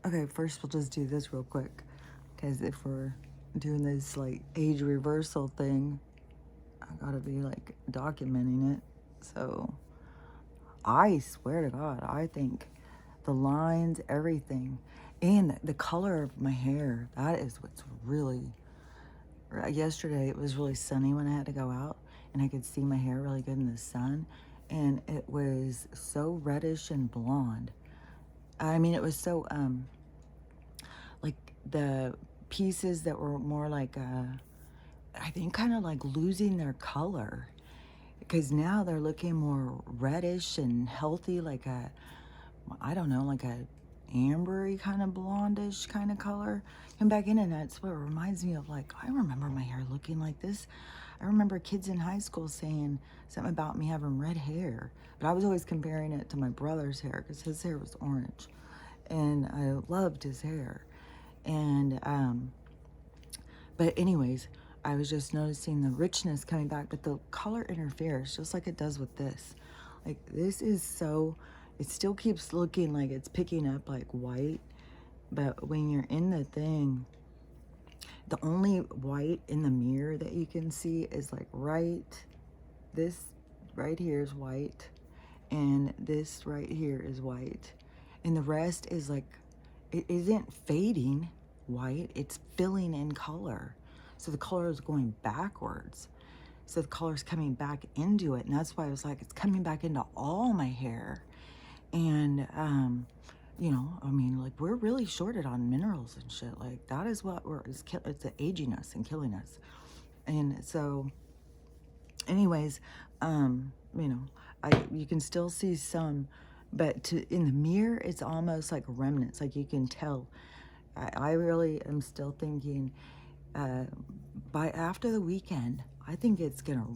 Okay, first we'll just do this real quick. Because if we're doing this like age reversal thing, I gotta be like documenting it. So I swear to God, I think the lines, everything, and the color of my hair, that is what's really. Yesterday it was really sunny when I had to go out, and I could see my hair really good in the sun, and it was so reddish and blonde. I mean, it was so like the pieces that were more like I think kind of like losing their color, because now they're looking more reddish and healthy, like a, I don't know, like a ambery kind of blondish kind of color. Come back in, and that's what it reminds me of. Like, I remember my hair looking like this. I remember kids in high school saying something about me having red hair, but I was always comparing it to my brother's hair because his hair was orange, and I loved his hair. And but anyways, I was just noticing the richness coming back, but the color interferes just like it does with this. Like, this is so, it still keeps looking like it's picking up like white, but when you're in the thing, the only white in the mirror that you can see is like this right here is white, and this right here is white, and the rest is like, it isn't fading white, it's filling in color. So the color is going backwards. So the color's coming back into it. And that's why I was like, it's coming back into all my hair. And, you know, I mean, like, we're really shorted on minerals and shit. Like, that is what it's aging us and killing us. And so, anyways, you know, you can still see some, but in the mirror, it's almost like remnants. Like, you can tell. I really am still thinking, uh, by after the weekend, I think it's gonna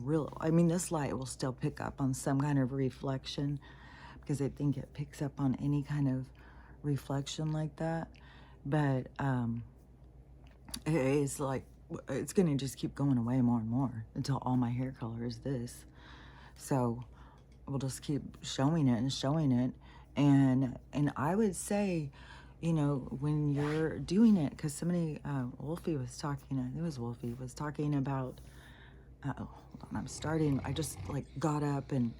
I mean, this light will still pick up on some kind of reflection, because I think it picks up on any kind of reflection like that. But it's like, it's gonna just keep going away more and more until all my hair color is this. So we'll just keep showing it and showing it. And I would say, you know, when you're doing it, because somebody, Wolfie was talking, I think it was Wolfie, was talking about, oh, hold on, I just like got up and,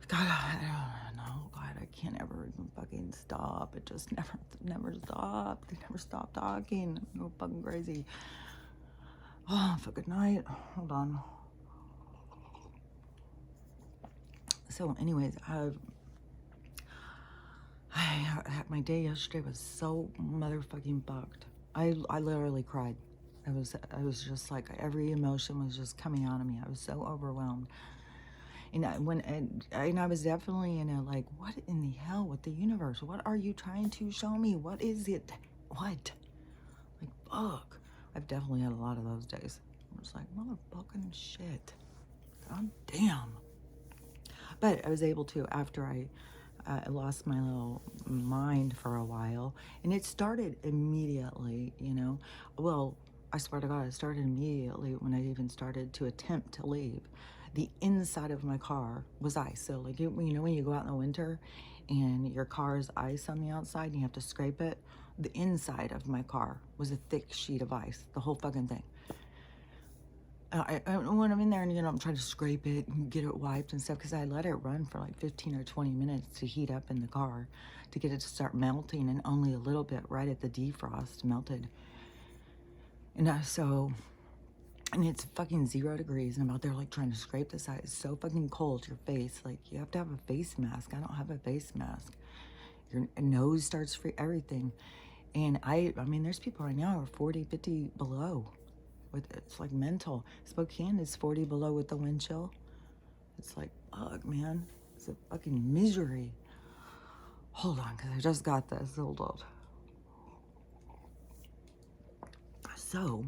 God, I don't know, God, I can't ever even fucking stop. It just never stopped. They never stopped talking. I'm go fucking crazy. Oh, fucking night. Hold on. So anyways, my day yesterday was so motherfucking fucked. I literally cried. I was just like, every emotion was just coming out of me. I was so overwhelmed. And I was definitely in a like, what in the hell with the universe? What are you trying to show me? What is it? What? Like, fuck. I've definitely had a lot of those days. I'm just like, motherfucking shit. God damn. But I was able to, after I lost my little mind for a while, and it started immediately, you know. Well, I swear to God, it started immediately when I even started to attempt to leave. The inside of my car was ice. So, like, you know, when you go out in the winter and your car is ice on the outside and you have to scrape it, the inside of my car was a thick sheet of ice, the whole fucking thing. When I'm in there and, you know, I'm trying to scrape it and get it wiped and stuff, because I let it run for like 15 or 20 minutes to heat up in the car to get it to start melting, and only a little bit right at the defrost melted. And and it's fucking 0 degrees, and I'm out there like trying to scrape this out. It's so fucking cold, your face. Like, you have to have a face mask. I don't have a face mask. Your nose starts free, everything. And I mean, there's people right now who are 40, 50 below. It's like mental. Spokane is 40 below with the wind chill. It's like, fuck, man. It's a fucking misery. Hold on, because I just got this. Hold on. So,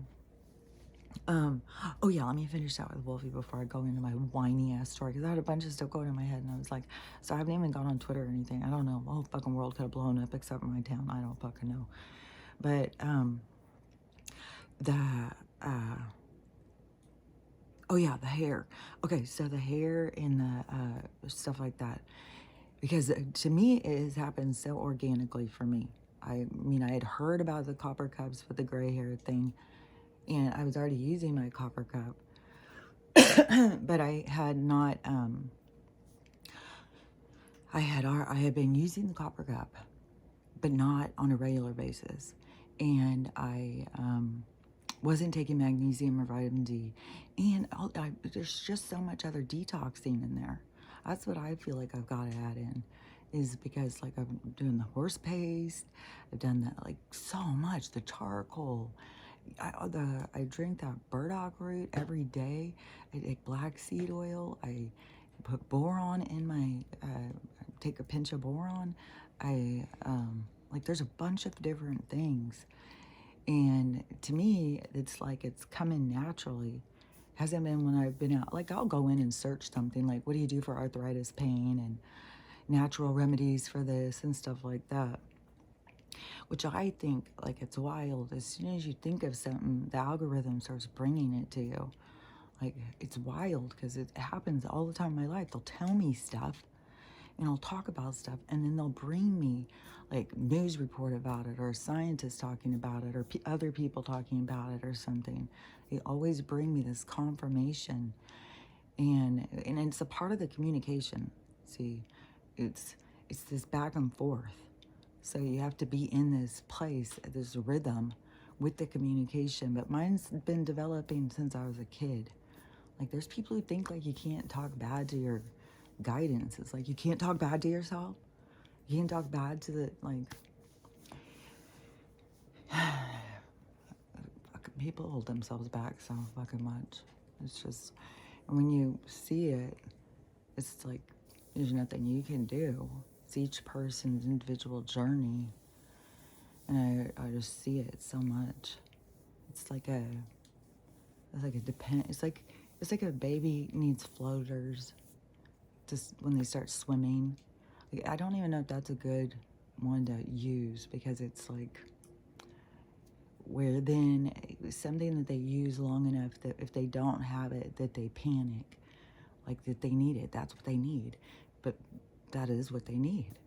oh yeah, let me finish that with Wolfie before I go into my whiny ass story, because I had a bunch of stuff going in my head, and I was like, so I haven't even gone on Twitter or anything. I don't know. The whole fucking world could have blown up except for my town. I don't fucking know. But, the, oh yeah, the hair. Okay, so the hair and the stuff like that, because to me it has happened so organically for me. I mean, I had heard about the copper cups with the gray hair thing, and I was already using my copper cup, but I had not, I had been using the copper cup, but not on a regular basis. And I wasn't taking magnesium or vitamin D. And there's just so much other detoxing in there. That's what I feel like I've got to add in, is because like I'm doing the horse paste. I've done that like so much, the charcoal. I drink that burdock root every day. I take black seed oil. I put boron in my, take a pinch of boron. Like there's a bunch of different things. And to me, it's like it's coming naturally. Hasn't been when I've been out. Like I'll go in and search something like, what do you do for arthritis pain and natural remedies for this and stuff like that. Which I think like it's wild. As soon as you think of something, the algorithm starts bringing it to you. Like it's wild because it happens all the time in my life. They'll tell me stuff and I'll talk about stuff, and then they'll bring me like news report about it, or a scientist talking about it, or other people talking about it, or something. They always bring me this confirmation, and it's a part of the communication. See, it's this back and forth. So you have to be in this place, this rhythm with the communication. But mine's been developing since I was a kid. Like there's people who think like you can't talk bad to your guidance. It's like you can't talk bad to yourself. You can't talk bad to the like fucking people hold themselves back so fucking much. It's just, and when you see it, it's like there's nothing you can do. It's each person's individual journey, and I just see it so much. It's like a it's like a baby needs floaters just when they start swimming. Like, I don't even know if that's a good one to use, because it's like where then something that they use long enough that if they don't have it, that they panic, like that they need it. That's what they need. But that is what they need.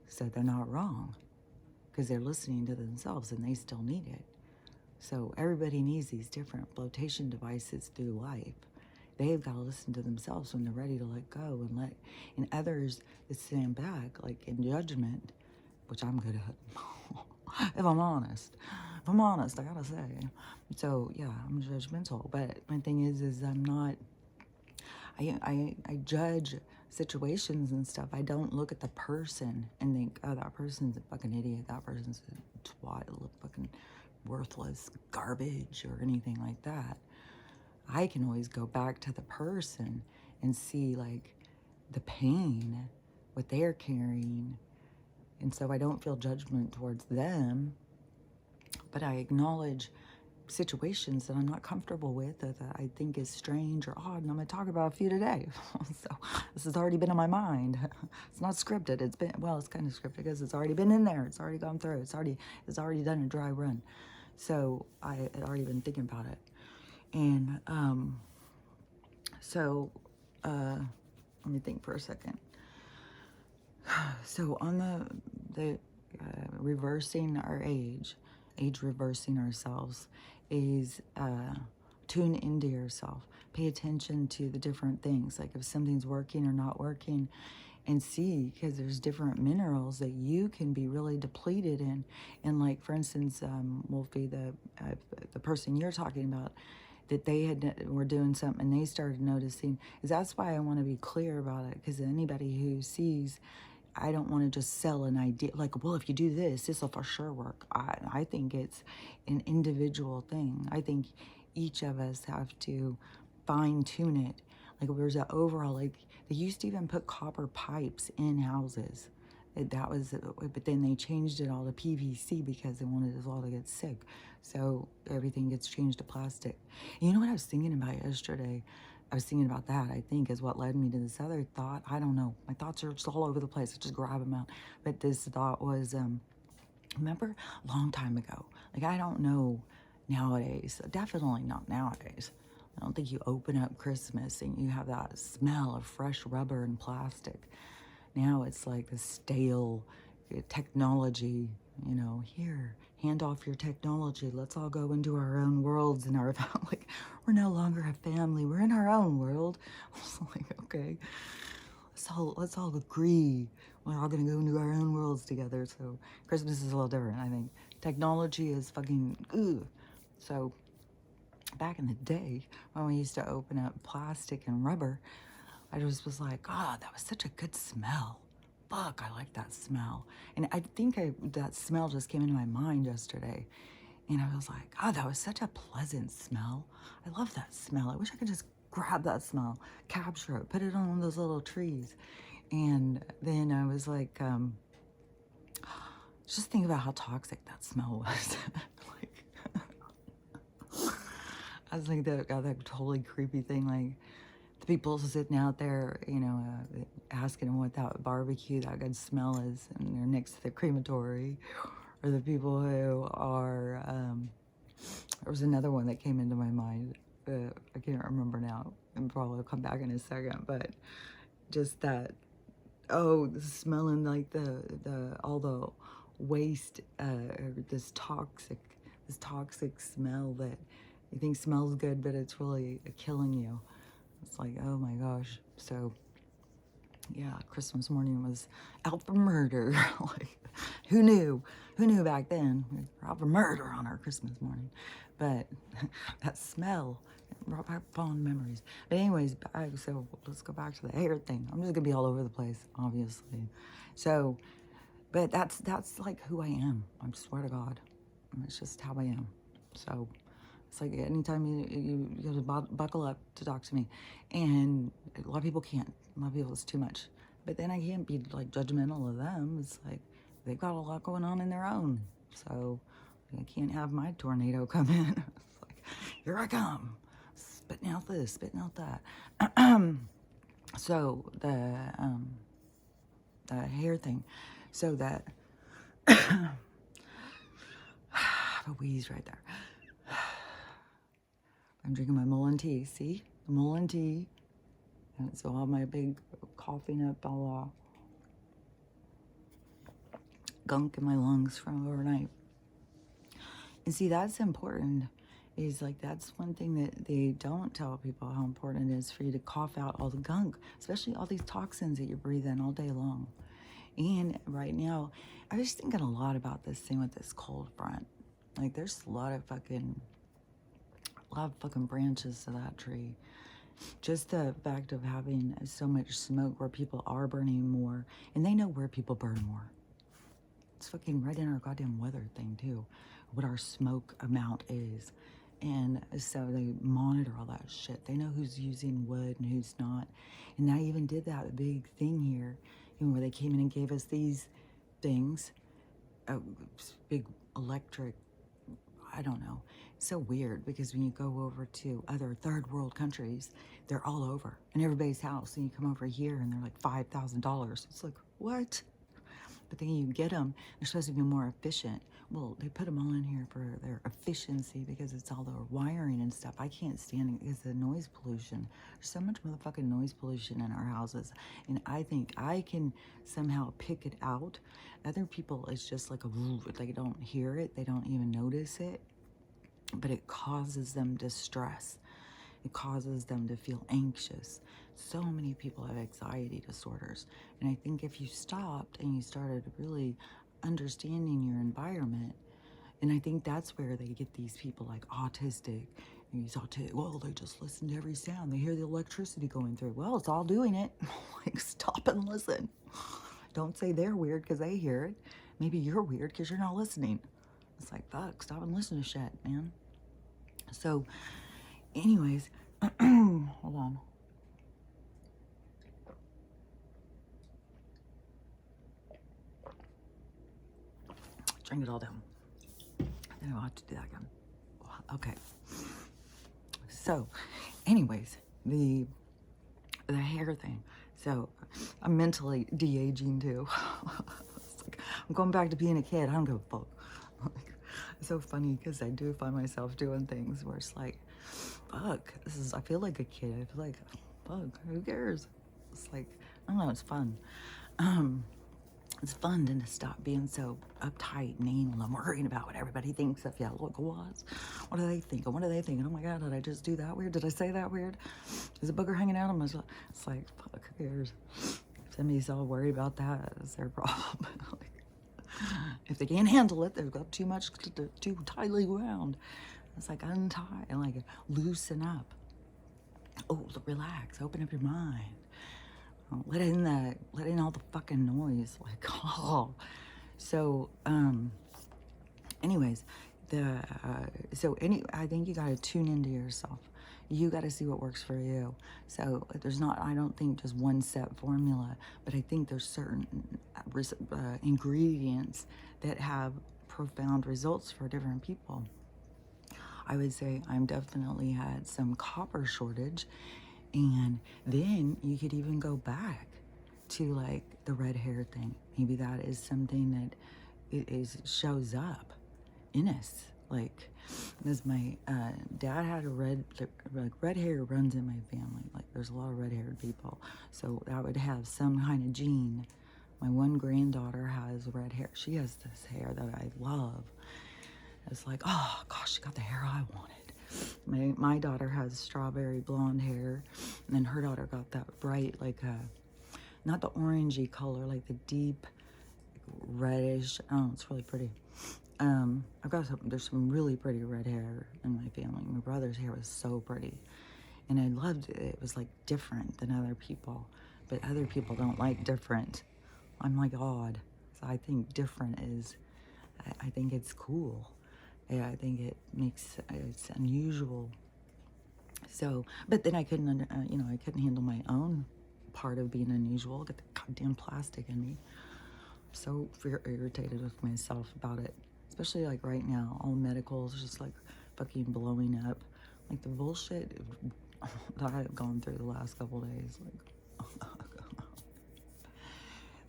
So they're not wrong, because they're listening to themselves and they still need it. So everybody needs these different flotation devices through life. They've got to listen to themselves when they're ready to let go, and others that stand back, like in judgment, which I'm good at. If I'm honest, I gotta say. So yeah, I'm judgmental. But my thing is I'm not. I judge situations and stuff. I don't look at the person and think, oh, that person's a fucking idiot. That person's a twat, fucking worthless garbage, or anything like that. I can always go back to the person and see like the pain, what they're carrying. And so I don't feel judgment towards them, but I acknowledge situations that I'm not comfortable with, or that I think is strange or odd, and I'm going to talk about a few today. So this has already been in my mind. It's not scripted. It's been, well, it's kind of scripted because it's already been in there. It's already gone through. It's already done a dry run. So I had already been thinking about it. And let me think for a second. So on the reversing our age reversing ourselves, is tune into yourself. Pay attention to the different things, like if something's working or not working, and see, because there's different minerals that you can be really depleted in. And like, for instance, Wolfie, the person you're talking about, that they were doing something and they started noticing, is that's why I want to be clear about it, because anybody who sees, I don't want to just sell an idea like, well, if you do this will for sure work. I think it's an individual thing. I think each of us have to fine tune it. Like there's an overall, like they used to even put copper pipes in houses. That was, but then they changed it all to PVC because they wanted us all to get sick. So everything gets changed to plastic. And you know what I was thinking about yesterday? I was thinking about that, I think, is what led me to this other thought. I don't know. My thoughts are just all over the place. I just grab them out. But this thought was, remember a long time ago, like I don't know nowadays, definitely not nowadays. I don't think you open up Christmas and you have that smell of fresh rubber and plastic. Now it's like the stale technology you know, here, hand off your technology. Let's all go into our own worlds and our like, we're no longer a family. We're in our own world. I was like, okay, let's all agree. We're all gonna go into our own worlds together. So Christmas is a little different, I think. Technology is fucking ugh. So back in the day when we used to open up plastic and rubber, I just was like, oh, that was such a good smell. Fuck, I like that smell. And I think that smell just came into my mind yesterday. And I was like, oh, that was such a pleasant smell. I love that smell. I wish I could just grab that smell, capture it, put it on one of those little trees. And then I was like, just think about how toxic that smell was. Like, I was like, that got that totally creepy thing, like the people sitting out there, you know, asking them what that barbecue, that good smell is, and they're next to the crematory, or the people who are, there was another one that came into my mind, I can't remember now, and probably will come back in a second, but just that, oh, smelling like all the waste, this toxic smell that you think smells good, but it's really killing you. It's like, oh my gosh. So yeah, Christmas morning was out for murder. Like, who knew? Who knew back then? We were out for murder on our Christmas morning. But that smell brought back fond memories. But anyways, so let's go back to the hair thing. I'm just gonna be all over the place, obviously. So, but that's like who I am. I swear to God, it's just how I am. So it's like anytime you have to buckle up to talk to me. And a lot of people can't. A lot of people, it's too much. But then I can't be like judgmental of them. It's like they've got a lot going on in their own. So I can't have my tornado come in. It's like, here I come. Spitting out this, spitting out that. So the hair thing. So that I have a wheeze right there. I'm drinking my Mullen tea. See? The Mullen tea. And so all my big coughing up all gunk in my lungs from overnight. And see, that's important. Is like, that's one thing that they don't tell people, how important it is for you to cough out all the gunk, especially all these toxins that you breathe in all day long. And right now, I was thinking a lot about this thing with this cold front. Like, there's a lot of fucking branches to that tree. Just the fact of having so much smoke where people are burning more, and they know where people burn more. It's fucking right in our goddamn weather thing too, what our smoke amount is. And so they monitor all that shit. They know who's using wood and who's not. And I even did that big thing here, you know, where they came in and gave us these things, big electric, I don't know. It's so weird because when you go over to other third world countries, they're all over in everybody's house. And you come over here and they're like $5,000. It's like, what? But then you get them, they're supposed to be more efficient. Well, they put them all in here for their efficiency because it's all the wiring and stuff. I can't stand it because the noise pollution. There's so much motherfucking noise pollution in our houses. And I think I can somehow pick it out. Other people, it's just like they don't hear it. They don't even notice it. But it causes them distress. It causes them to feel anxious. So many people have anxiety disorders. And I think if you stopped and you started really understanding your environment, and I think that's where they get these people like autistic. Well, they just listen to every sound. They hear the electricity going through. Well, it's all doing it. Like, stop and listen. Don't say they're weird because they hear it. Maybe you're weird because you're not listening. It's like, fuck, stop and listen to shit, man. So, anyways, hold on. Drink it all down. Then I'll have to do that again. Okay. So, anyways, the hair thing. So, I'm mentally de-aging too. It's like, I'm going back to being a kid. I don't give a fuck. Like, it's so funny because I do find myself doing things where it's like, fuck, I feel like a kid. I feel like, fuck, who cares? It's like, I don't know, it's fun. It's fun to stop being so uptight and anal and worrying about what everybody thinks of you. Look, what are they thinking? What are they thinking? Oh my God, did I just do that weird? Did I say that weird? Is a booger hanging out? It's like, fuck, who cares? If somebody's all worried about that, it's their problem. Like, if they can't handle it, they've got too much, too tightly wound. It's like untie and like loosen up. Oh, relax, open up your mind. Let in all the fucking noise. Like, oh. So, anyways, I think you gotta tune into yourself. You gotta see what works for you. So there's not, I don't think just one set formula, but I think there's certain ingredients that have profound results for different people. I would say I'm definitely had some copper shortage, and then you could even go back to like the red hair thing. Maybe that is something that shows up in us. Like, because my dad had red hair runs in my family. Like, there's a lot of red-haired people, so that would have some kind of gene. My one granddaughter has red hair. She has this hair that I love. It's like, oh gosh, she got the hair I wanted. My daughter has strawberry blonde hair, and then her daughter got that bright, like not the orangey color, like the deep reddish. Oh, it's really pretty. There's some really pretty red hair in my family. My brother's hair was so pretty, and I loved it. It was like different than other people, but other people don't like different. I'm like odd, so I think different is, I think it's cool. Yeah, I think it's unusual. So, but then I couldn't, I couldn't handle my own part of being unusual. Get the goddamn plastic in me. I'm so irritated with myself about it. Especially like right now, all medical is just like fucking blowing up. Like the bullshit that I've gone through the last couple days. Like,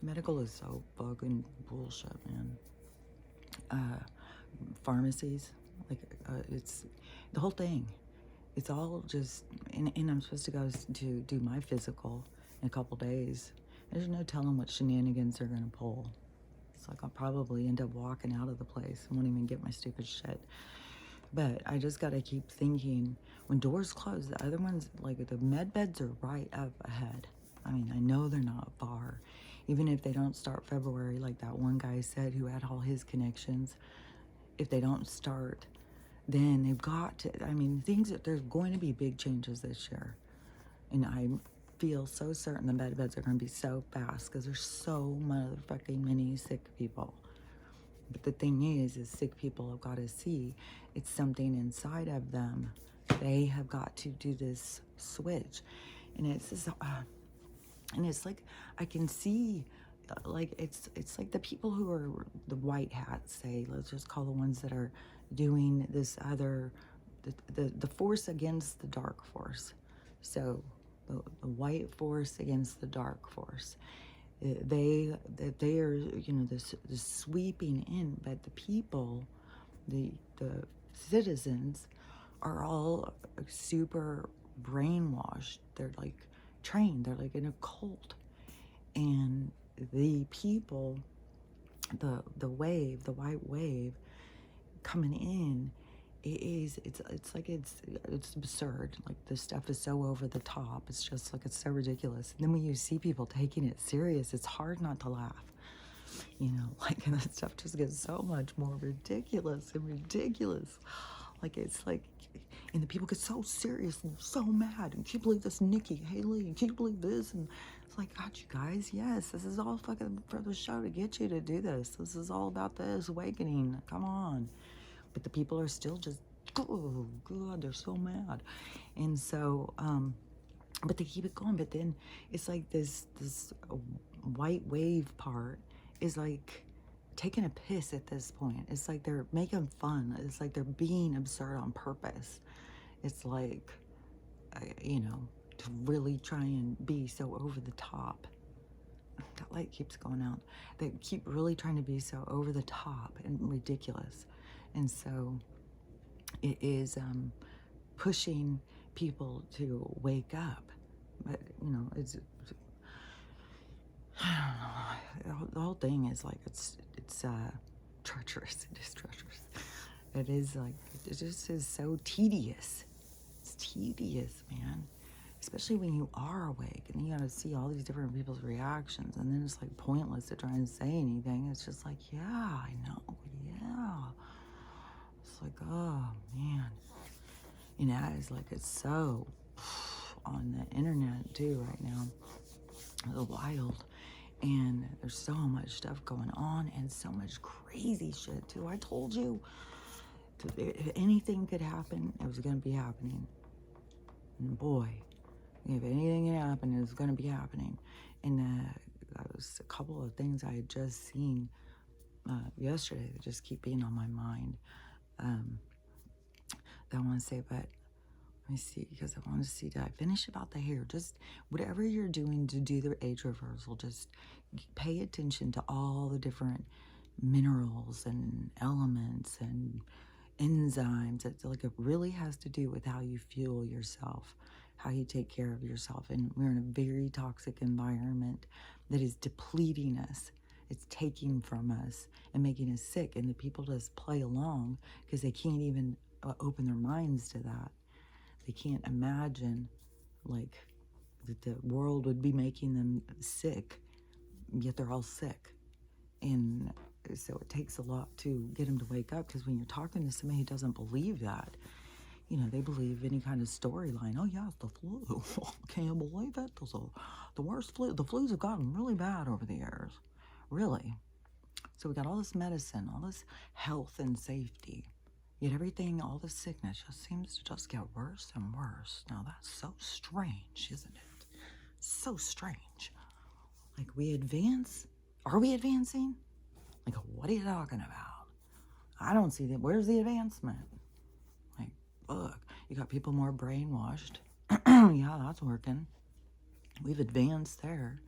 medical is so fucking bullshit, man. Pharmacies, like it's the whole thing. It's all just, and I'm supposed to go to do my physical in a couple days. There's no telling what shenanigans they're gonna pull. It's like I'll probably end up walking out of the place and won't even get my stupid shit. But I just gotta keep thinking, when doors close, the other ones, like the med beds are right up ahead. I mean, I know they're not far. Even if they don't start February, like that one guy said who had all his connections, if they don't start, then they've got to, I mean, there's going to be big changes this year. And I feel so certain the med beds are going to be so fast because there's so motherfucking many sick people. But the thing is sick people have got to see it's something inside of them. They have got to do this switch. And it's just, and it's like, I can see, like, it's like the people who are the white hats, say, let's just call the ones that are doing this other, the force against the dark force. So the white force against the dark force. They are, this sweeping in, but the people, the citizens are all super brainwashed. They're like trained. They're like in a cult. And the people, the white wave coming in, it's absurd. Like, this stuff is so over the top. It's just like, it's so ridiculous. And then when you see people taking it serious, it's hard not to laugh. Like, and that stuff just gets so much more ridiculous and ridiculous. Like, it's like, and the people get so serious and so mad. And can you believe this, Nikki Haley? And can you believe this? And it's like, God, you guys, yes, this is all fucking for the show to get you to do this. This is all about this awakening. Come on. But the people are still just, oh God, they're so mad. And so, but they keep it going. But then it's like this white wave part is like taking a piss at this point. It's like they're making fun. It's like they're being absurd on purpose. It's like, to really try and be so over the top. That light keeps going out. They keep really trying to be so over the top and ridiculous. And so it is pushing people to wake up. But, I don't know. The whole thing is like, it's treacherous. It is treacherous. It is like, it just is so tedious. It's tedious, man. Especially when you are awake and you gotta see all these different people's reactions, and then it's like pointless to try and say anything. It's just like, yeah, I know, yeah. It's like, oh man. You know, it's like, it's so on the internet too right now. It's wild. And there's so much stuff going on and so much crazy shit too. I told you, if anything could happen, it was gonna be happening. And boy, if anything can happen, it's gonna be happening. And that was a couple of things I had just seen yesterday that just keep being on my mind. That I want to say, but let me see, because I want to see, did I finish about the hair? Just whatever you're doing to do the age reversal, just pay attention to all the different minerals and elements and enzymes. It's like, it really has to do with how you fuel yourself, how you take care of yourself. And we're in a very toxic environment that is depleting us. It's taking from us and making us sick. And the people just play along because they can't even open their minds to that. They can't imagine, like, that the world would be making them sick, yet they're all sick. And so it takes a lot to get them to wake up, because when you're talking to somebody who doesn't believe that, you know, they believe any kind of storyline. Oh, yeah, it's the flu. Can you believe it? The worst flu. The flus have gotten really bad over the years. Really. So we got all this medicine, all this health and safety. Yet everything, all the sickness just seems to just get worse and worse. Now that's so strange, isn't it? So strange. Like, we advance? Are we advancing? Like, what are you talking about? I don't see that. Where's the advancement? Like, look, you got people more brainwashed. Yeah, that's working. We've advanced there.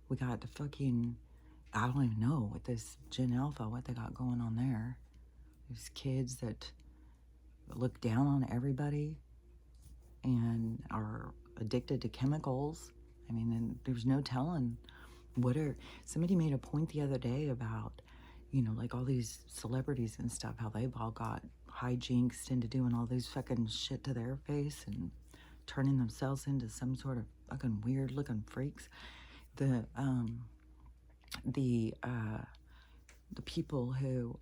We got the fucking, I don't even know what this Gen Alpha, what they got going on there. These kids that look down on everybody and are addicted to chemicals. I mean, and there's no telling somebody made a point the other day about, you know, like all these celebrities and stuff, how they've all got hijinks into doing all these fucking shit to their face and turning themselves into some sort of fucking weird looking freaks. The people who,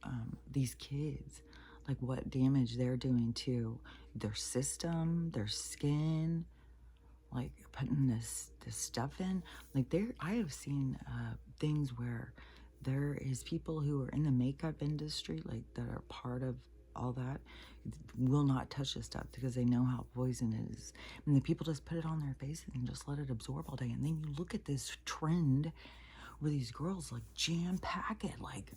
these kids, like what damage they're doing to their system, their skin, like putting this stuff in. Like, I have seen things where there is people who are in the makeup industry, like that are part of all that, will not touch this stuff because they know how poison it is. And the people just put it on their faces and just let it absorb all day. And then you look at this trend where these girls like jam pack it, like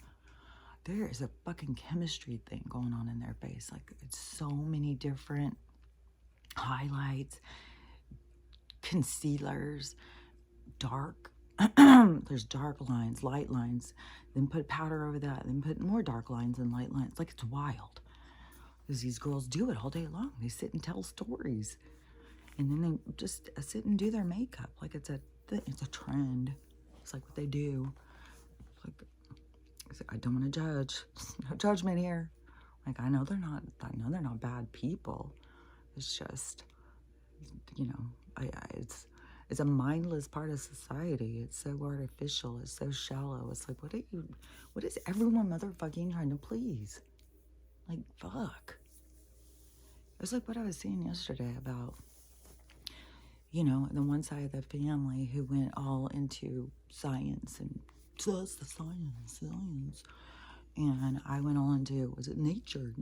there is a fucking chemistry thing going on in their face. Like, it's so many different highlights, concealers, dark, there's dark lines, light lines, then put powder over that, then put more dark lines and light lines. Like, it's wild. Because these girls do it all day long. They sit and tell stories. And then they just sit and do their makeup. Like, it's a trend. It's like what they do. Like, I don't want to judge. No judgment here. Like, I know they're not bad people. It's just, you know, it's a mindless part of society. It's so artificial. It's so shallow. It's like, what is everyone motherfucking trying to please? Like, fuck. It's like what I was saying yesterday about, you know, the one side of the family who went all into science and just the science. And I went all into, was it nature?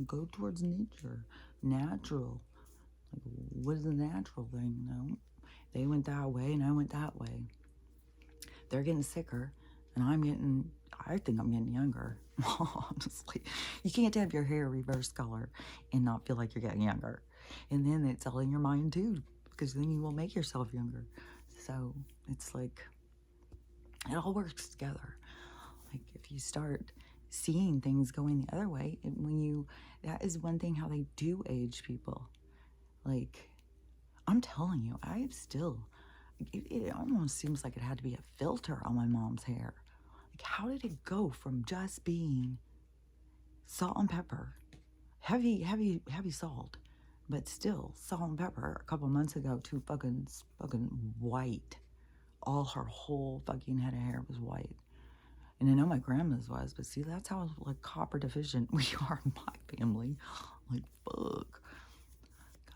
Go towards nature. Natural. Like, what is the natural thing? No. They went that way and I went that way. They're getting sicker and I think I'm getting younger. Honestly. You can't have your hair reverse color and not feel like you're getting younger. And then it's all in your mind too, because then you will make yourself younger. So it's like, it all works together. Like, if you start seeing things going the other way, that is one thing how they do age people. Like, I'm telling you, I've still it almost seems like it had to be a filter on my mom's hair. Like, how did it go from just being salt and pepper, heavy salt, but still salt and pepper a couple months ago to fucking white. All her whole fucking head of hair was white. And I know my grandma's was, but see, that's how like copper deficient we are in my family. Like, fuck.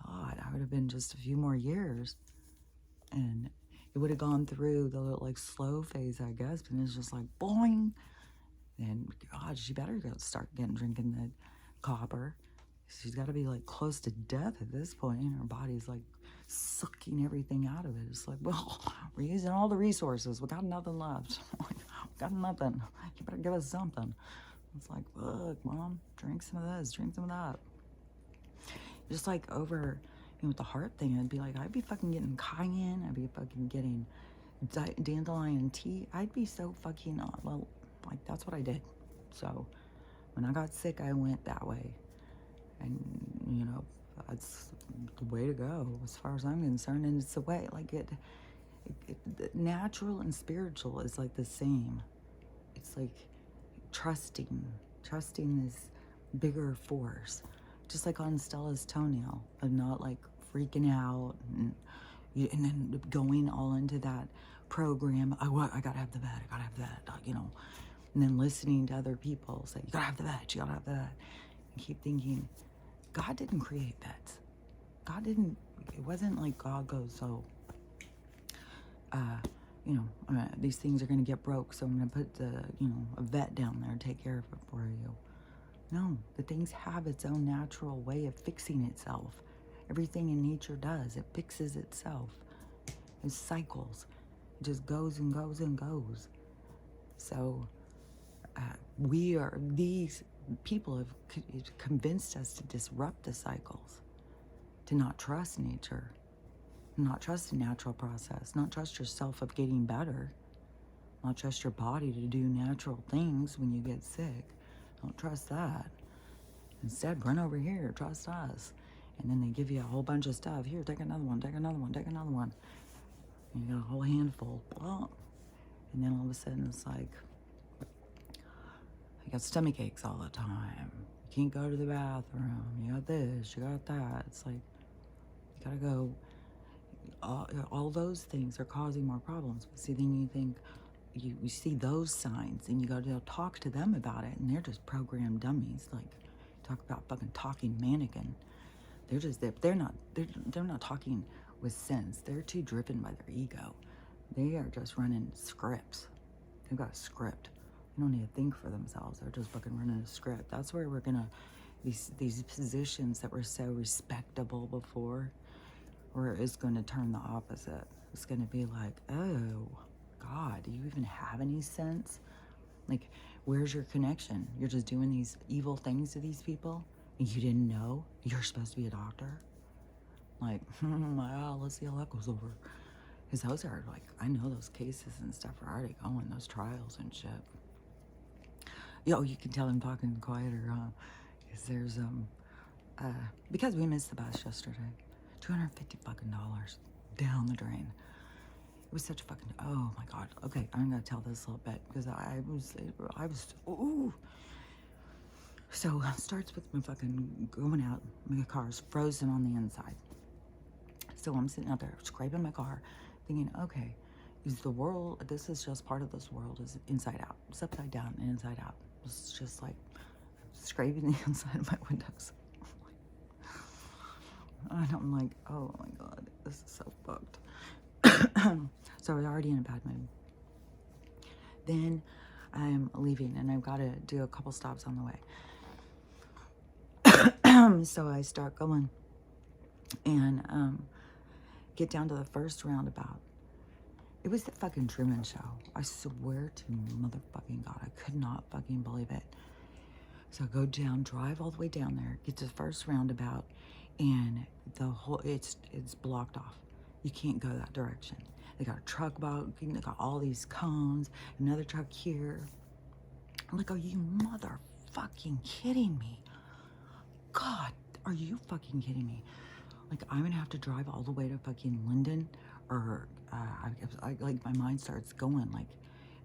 God, I would have been just a few more years. And it would have gone through the like slow phase, I guess, and it's just like boing. And God, she better go start drinking the copper. She's got to be like close to death at this point, and her body's like sucking everything out of it. It's like, well, we're using all the resources. We got nothing left. We got nothing. You better give us something. It's like, look, Mom, drink some of this, drink some of that. Just like over, with the heart thing, I'd be fucking getting cayenne. I'd be fucking getting dandelion tea. I'd be so fucking, well, like, that's what I did. So when I got sick, I went that way. And, that's the way to go as far as I'm concerned. And it's the way, like, natural and spiritual is like the same. It's like trusting this bigger force. Just like on Stella's toenail, of not like freaking out and then going all into that program. I gotta have the vet, I gotta have that, and then listening to other people say, you gotta have the vet, you gotta have the vet. And keep thinking, God didn't create vets. It wasn't like God goes, so, these things are gonna get broke, so I'm gonna put a vet down there and take care of it for you. No, the things have its own natural way of fixing itself. Everything in nature does. It fixes itself. It cycles. It just goes and goes and goes. So these people have convinced us to disrupt the cycles, to not trust nature, not trust the natural process, not trust yourself of getting better, not trust your body to do natural things when you get sick. Don't trust that. Instead, run over here, trust us. And then they give you a whole bunch of stuff. Here, take another one, take another one, take another one. And you got a whole handful. Blah. And then all of a sudden it's like, you got stomach aches all the time. You can't go to the bathroom. You got this, you got that. It's like, you gotta go. All those things are causing more problems. But see, then you think, you see those signs and you go to talk to them about it, and they're just programmed dummies. Like, talk about fucking talking mannequin. They're not talking with sense. They're too driven by their ego. They are just running scripts. They've got a script. They don't need to think for themselves. They're just fucking running a script. That's where we're gonna, these positions that were so respectable before, where it's gonna turn the opposite. It's gonna be like, oh God, do you even have any sense? Like, where's your connection? You're just doing these evil things to these people and you didn't know you're supposed to be a doctor? Like, let's see how that goes over. Because those are like, I know those cases and stuff are already going, those trials and shit. Yo, you can tell I'm talking quieter, huh? Because there's, because we missed the bus yesterday. $250 fucking down the drain. It was such a fucking, oh my God. Okay, I'm gonna tell this a little bit because I was, ooh. So it starts with me fucking going out. My car's frozen on the inside. So I'm sitting out there scraping my car thinking, okay, is the world, this is just part of this world, is inside out. It's upside down and inside out. It's just like scraping the inside of my windows. And I'm like, oh my God, this is so fucked. So I was already in a bad mood. Then I'm leaving and I've got to do a couple stops on the way. So I start going and get down to the first roundabout. It was the fucking Truman Show. I swear to motherfucking God, I could not fucking believe it. So I go down, drive all the way down there, get to the first roundabout, and the whole, it's blocked off. You can't go that direction. They got a truck blocking, they got all these cones, another truck here. I'm like, are you motherfucking kidding me? God, are you fucking kidding me? Like, I'm gonna have to drive all the way to fucking Linden or like my mind starts going like,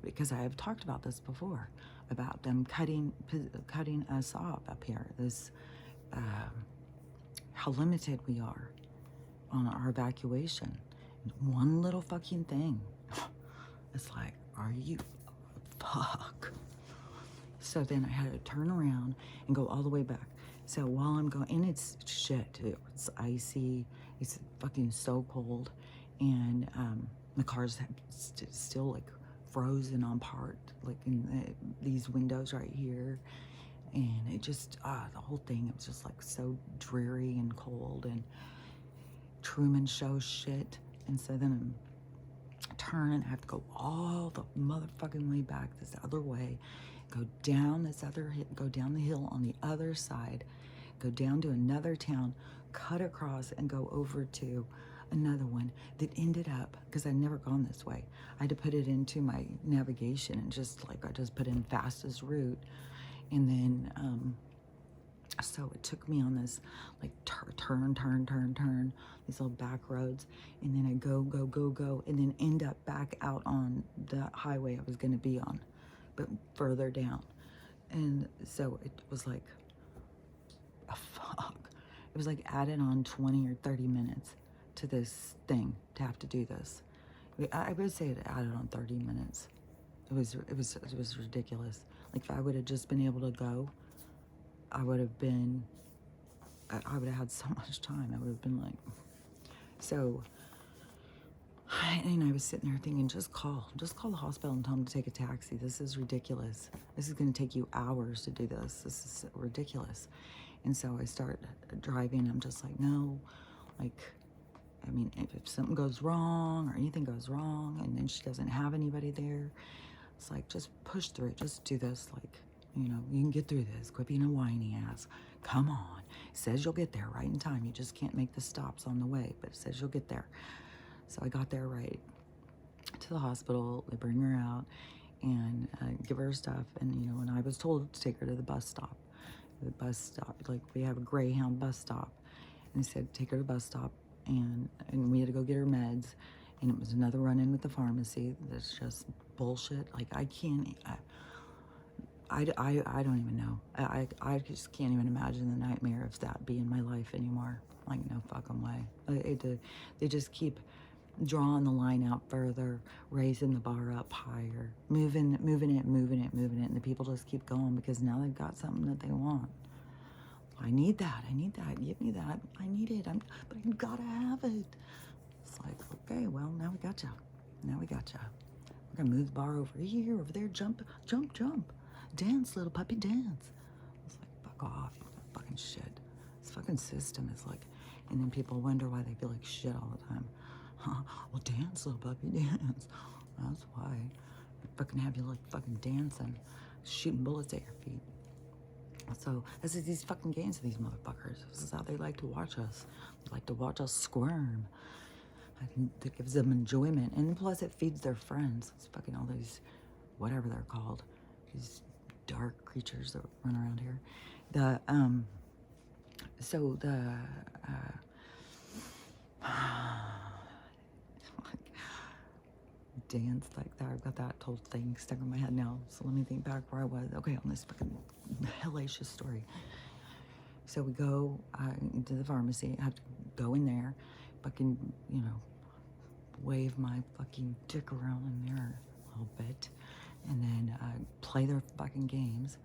because I have talked about this before, about them cutting us off up here. This, how limited we are on our evacuation. One little fucking thing. It's like, are you, fuck. So then I had to turn around and go all the way back. So while I'm going, and it's shit, it's icy, it's fucking so cold, and the car's still like frozen on part, like in these windows right here, and it just, the whole thing, it was just like so dreary and cold and Truman Show shit. And so then I turn and I have to go all the motherfucking way back this other way, go down go down the hill on the other side, go down to another town, cut across and go over to another one that ended up, because I'd never gone this way, I had to put it into my navigation and just like, I just put in fastest route. And then, so it took me on this like turn, these little back roads, and then I go, and then end up back out on the highway I was gonna be on, but further down. And so it was like, fuck. It was like added on 20 or 30 minutes to this thing to have to do this. I would say it added on 30 minutes. It was ridiculous. Like if I would have just been able to go, I would have had so much time. I would have been like, so, and I was sitting there thinking, just call the hospital and tell them to take a taxi. This is ridiculous. This is going to take you hours to do this. This is ridiculous. And so I start driving. I'm just like, no, like, I mean, if something goes wrong or anything goes wrong and then she doesn't have anybody there, it's like, just push through it. Just do this. Like, you know, you can get through this. Quit being a whiny ass. Come on. It says you'll get there right in time. You just can't make the stops on the way, but it says you'll get there. So I got there right to the hospital. They bring her out and give her stuff. And, you know, and I was told to take her to the bus stop. The bus stop, like we have a Greyhound bus stop. And they said, take her to the bus stop. And we had to go get her meds. And it was another run-in with the pharmacy. That's just bullshit. Like, I can't, I don't even know. I just can't even imagine the nightmare of that being my life anymore. Like, no fucking way. They just keep drawing the line out further, raising the bar up higher, moving it, and the people just keep going because now they've got something that they want. I need that, give me that, I need it, but I gotta have it. It's like, okay, well, now we gotcha. We're gonna move the bar over here, over there, jump. Dance, little puppy, dance. It's like, fuck off, fucking shit. This fucking system is like, and then people wonder why they feel like shit all the time. Well, dance, little puppy, dance. That's why. They fucking have you like fucking dancing, shooting bullets at your feet. So this is these fucking games of these motherfuckers. This is how they like to watch us. They like to watch us squirm. I think that gives them enjoyment. And plus it feeds their friends. It's fucking all these, whatever they're called, these dark creatures that run around here. Dance like that. I've got that whole thing stuck in my head now. So let me think back where I was. Okay, on this fucking hellacious story. So we go to the pharmacy. I have to go in there, fucking, you know, wave my fucking dick around in there a little bit, and then play their fucking games,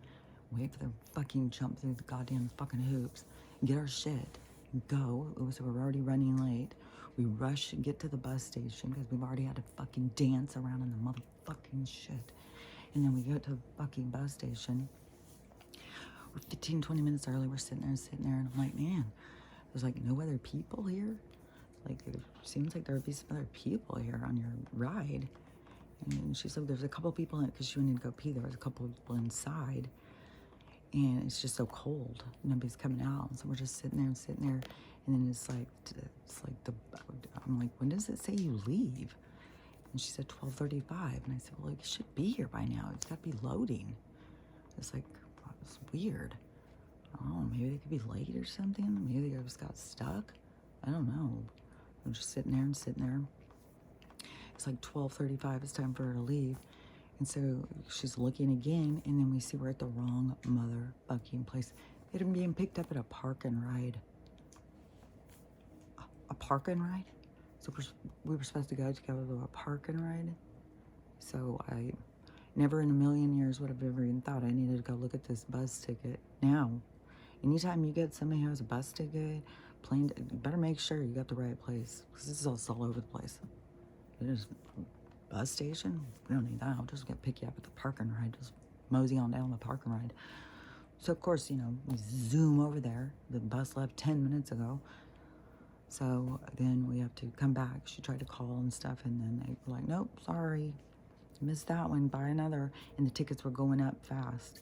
wait for them fucking jump through the goddamn fucking hoops, get our shit, go. So we're already running late. We rush and get to the bus station because we've already had to fucking dance around in the motherfucking shit. And then we get to the fucking bus station. We're 15, 20 minutes early. We're sitting there, and I'm like, man, there's like no other people here. Like, it seems like there would be some other people here on your ride. And she said there's a couple people in it because she wanted to go pee. There was a couple people inside. And it's just so cold. Nobody's coming out. So we're just sitting there. And then it's like I'm like, when does it say you leave? And she said 12:35. And I said, well, it should be here by now. It's got to be loading. It's like, it's weird. Oh, maybe they could be late or something. Maybe they just got stuck. I don't know. I'm just sitting there. It's like 12:35. It's time for her to leave. And so she's looking again, and then we see we're at the wrong motherfucking place. It had being picked up at a park and ride. A park and ride? So we were supposed to go to a park and ride. So I never in a million years would have ever even thought I needed to go look at this bus ticket. Now, anytime you get somebody who has a bus ticket, plane, you better make sure you got the right place, because this is all over the place. There's bus station. We don't need that. I'll just pick you up at the park and ride. Just mosey on down the park and ride. So of course, you know, we zoom over there. The bus left 10 minutes ago. So then we have to come back. She tried to call and stuff, and then they were like, nope, sorry, missed that one, buy another. And the tickets were going up fast.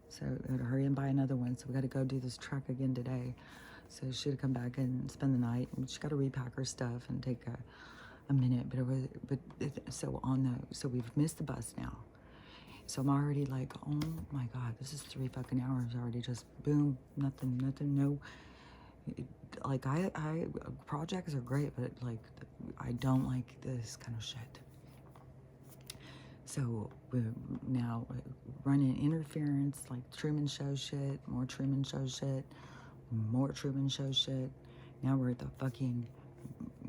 So we had to hurry and buy another one. So we got to go do this trek again today. So she had to come back and spend the night. And she got to repack her stuff and take a minute. So we've missed the bus now. So I'm already like, oh my God, this is 3 fucking hours already. Just boom, nothing, no. Like projects are great, but like I don't like this kind of shit. So we're now running interference, like Truman Show shit, more Truman Show shit, more Truman Show shit. Now we're at the fucking,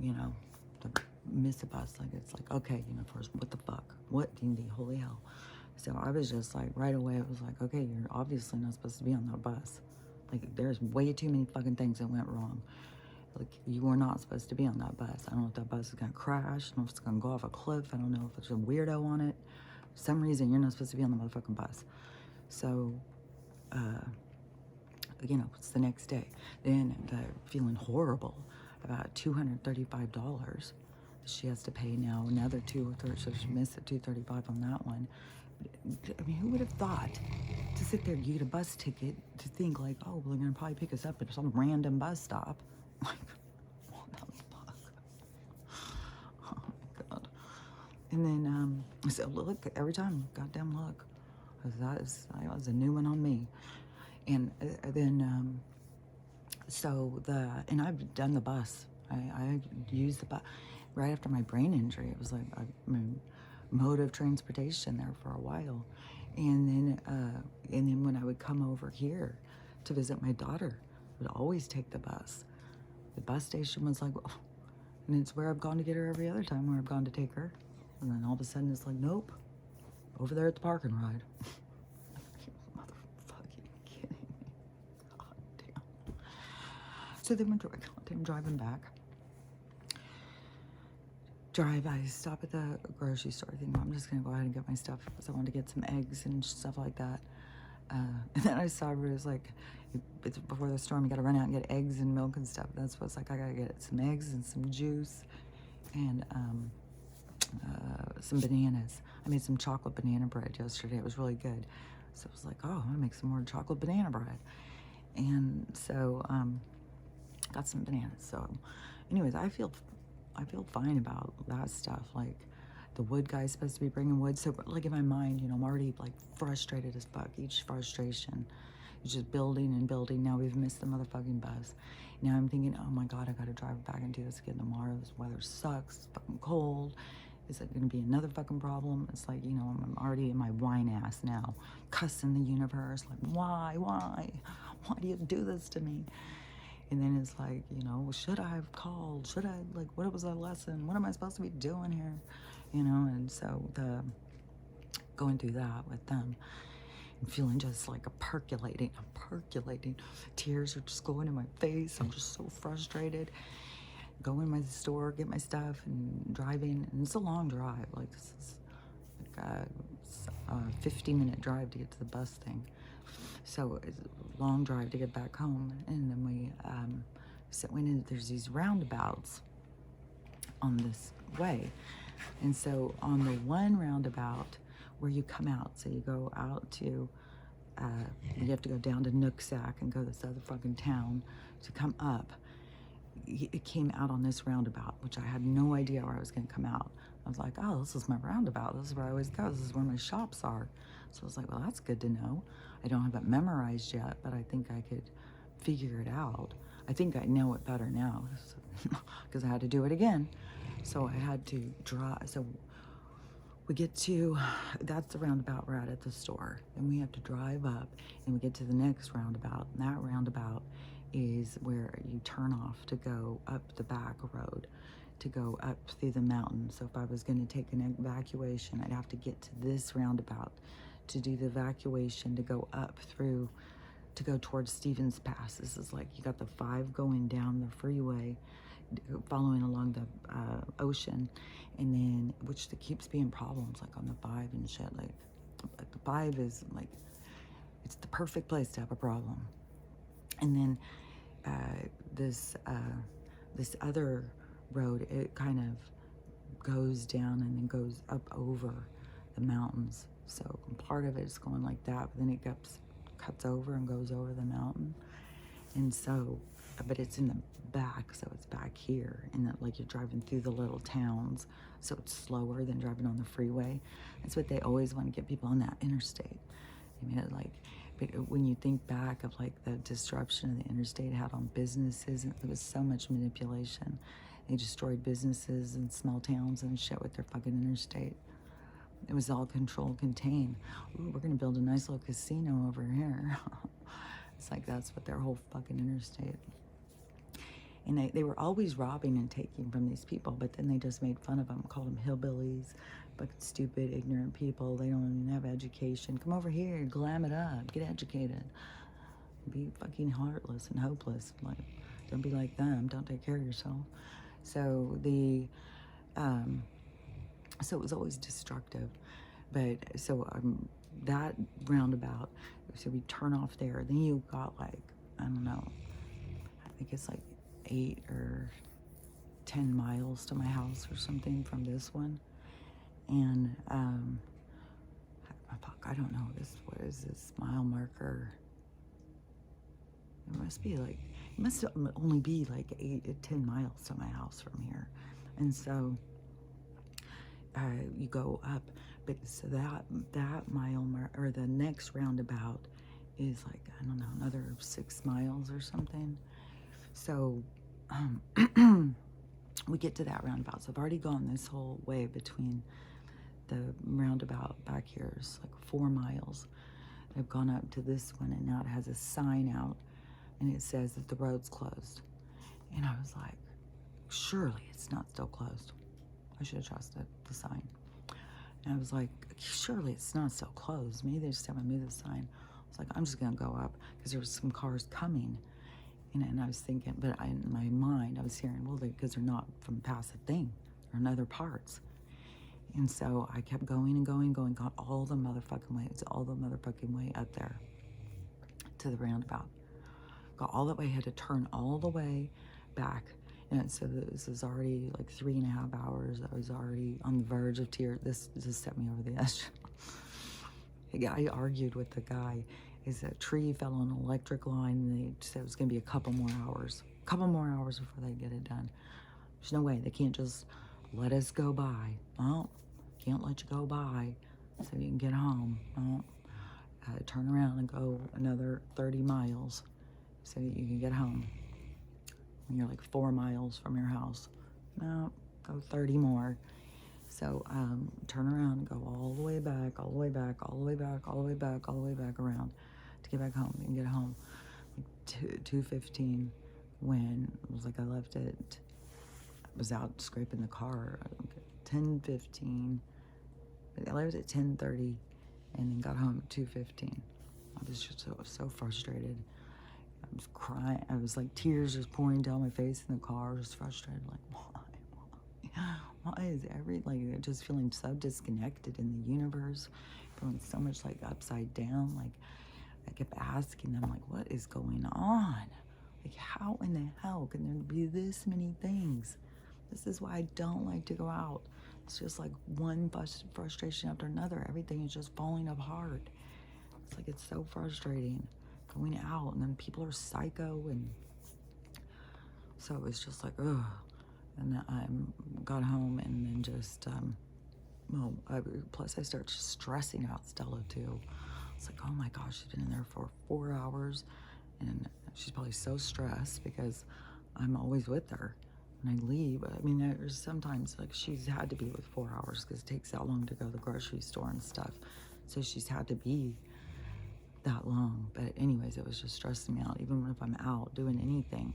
you know, the miss a bus. Like it's like, okay, you know, first, what the fuck? What in the holy hell? So I was just like, right away, it was like, okay, you're obviously not supposed to be on that bus. Like, there's way too many fucking things that went wrong. Like, you were not supposed to be on that bus. I don't know if that bus is gonna crash. I don't know if it's gonna go off a cliff. I don't know if there's a weirdo on it. For some reason, you're not supposed to be on the motherfucking bus. So, you know, it's the next day. Then feeling horrible about $235 that she has to pay now. Another so she missed the $235 on that one. I mean, who would have thought to sit there, you get a bus ticket, to think like, oh, well, they're gonna probably pick us up at some random bus stop. Like, what the fuck? Oh my God. And then, so look, every time, goddamn look. That was a new one on me. And then, and I've done the bus. I used the bus right after my brain injury. It was like mode of transportation there for a while. And then when I would come over here to visit my daughter, I would always take the bus. The bus station was like, oh, and it's where I've gone to get her every other time where I've gone to take her. And then all of a sudden it's like, nope, over there at the park and ride. Motherfucking kidding me. God damn. So then we're driving back. I stop at the grocery store. I think I'm just gonna go ahead and get my stuff because I wanted to get some eggs and stuff like that. And then I saw it was like, it's before the storm, you gotta run out and get eggs and milk and stuff. That's what's like, I gotta get some eggs and some juice and some bananas. I made some chocolate banana bread yesterday. It was really good. So I was like, oh, I'm gonna make some more chocolate banana bread. And so got some bananas. So anyways, I feel fine about that stuff. Like, the wood guy's supposed to be bringing wood. So, like, in my mind, you know, I'm already, like, frustrated as fuck. Each frustration is just building and building. Now we've missed the motherfucking bus. Now I'm thinking, oh, my God, I got to drive back and do this again tomorrow. This weather sucks. It's fucking cold. Is it going to be another fucking problem? It's like, you know, I'm already in my whine ass now. Cussing the universe. Like, why? Why do you do this to me? And then it's like, you know, should I have called? Should I, like, what was that lesson? What am I supposed to be doing here? You know, and so going through that with them and feeling just like I'm percolating. Tears are just going in my face. I'm just so frustrated. Go in my store, get my stuff, and driving. And it's a long drive. Like, this is like a 50-minute drive to get to the bus thing. So it's a long drive to get back home. And then we there's these roundabouts on this way. And so on the one roundabout where you come out, so you go out to, you have to go down to Nooksack and go to this other fucking town to come up. It came out on this roundabout, which I had no idea where I was going to come out. I was like, oh, this is my roundabout. This is where I always go. This is where my shops are. So I was like, well, that's good to know. I don't have it memorized yet, but I think I could figure it out. I think I know it better now because I had to do it again. So I had to drive. So we get to, that's the roundabout we're at the store. Then we have to drive up and we get to the next roundabout. And that roundabout is where you turn off to go up the back road, to go up through the mountain. So if I was going to take an evacuation, I'd have to get to this roundabout to do the evacuation, to go up through, to go towards Stevens Pass. This is like, you got the 5 going down the freeway, following along the ocean, and then, which there keeps being problems, like on the 5 and shit, like the 5 is like, it's the perfect place to have a problem. And then this other road, it kind of goes down and then goes up over the mountains. So part of it is going like that, but then it cuts over and goes over the mountain. And so, but it's in the back, so it's back here, and that, like, you're driving through the little towns, so it's slower than driving on the freeway. That's what they always want to get people on that interstate. I mean, like, but when you think back of like the disruption of the interstate had on businesses, and there was so much manipulation. They destroyed businesses and small towns and shit with their fucking interstate. It was all control, contain. Ooh, we're gonna build a nice little casino over here. It's like, that's what their whole fucking interstate. And they were always robbing and taking from these people, but then they just made fun of them, called them hillbillies, fucking stupid, ignorant people. They don't even have education. Come over here, glam it up, get educated. Be fucking heartless and hopeless. Like, don't be like them. Don't take care of yourself. So so it was always destructive. But so that roundabout, so we turn off there. Then you got like, I don't know, I think it's like 8 or 10 miles to my house or something from this one. And fuck, I don't know what is this mile marker? It must be like, it must only be like 8 to 10 miles to my house from here. And so you go up, but so that mile or the next roundabout is like, I don't know, another 6 miles or something. So we get to that roundabout. So I've already gone this whole way between the roundabout back here is like 4 miles. I've gone up to this one, and now it has a sign out, and it says that the road's closed. And I was like, surely it's not still closed. I should have trusted the sign. And I was like, surely it's not still closed. Maybe they just haven't moved the sign. I was like, I'm just gonna go up, because there was some cars coming. And I was thinking, but in my mind, I was hearing, well, because they're not from past the thing, they're in other parts. And so I kept going and going, got all the motherfucking way up there to the roundabout. Got all that way, had to turn all the way back. And so this is already like 3.5 hours. I was already on the verge of tears. This just set me over the edge. I argued with the guy. Is a tree fell on an electric line, and they said it was gonna be a couple more hours before they get it done. There's no way. They can't just let us go by. Well, can't let you go by so you can get home. Well, turn around and go another 30 miles so that you can get home. And you're like 4 miles from your house. No, go 30 more. So turn around and go all the way back around to get back home and get home. Like 2:15 when it was like I left it. I was out scraping the car. 10:15. I left at 10:30 and then got home at 2:15. I was just so frustrated. I was crying. I was like, tears just pouring down my face in the car. Just frustrated. Like, why is just feeling so disconnected in the universe, feeling so much like upside down. Like, I kept asking them, like, what is going on? Like, how in the hell can there be this many things? This is why I don't like to go out. It's just like one frustration after another. Everything is just falling apart. It's like, it's so frustrating going out, and then people are psycho, and so it was just like, ugh. And then I got home, and then just, plus I started stressing about Stella too. It's like, oh my gosh, she's been in there for 4 hours, And she's probably so stressed because I'm always with her. And I leave. I mean, there's sometimes like she's had to be with 4 hours because it takes that long to go to the grocery store and stuff. So she's had to be that long. But anyways, it was just stressing me out, even if I'm out doing anything.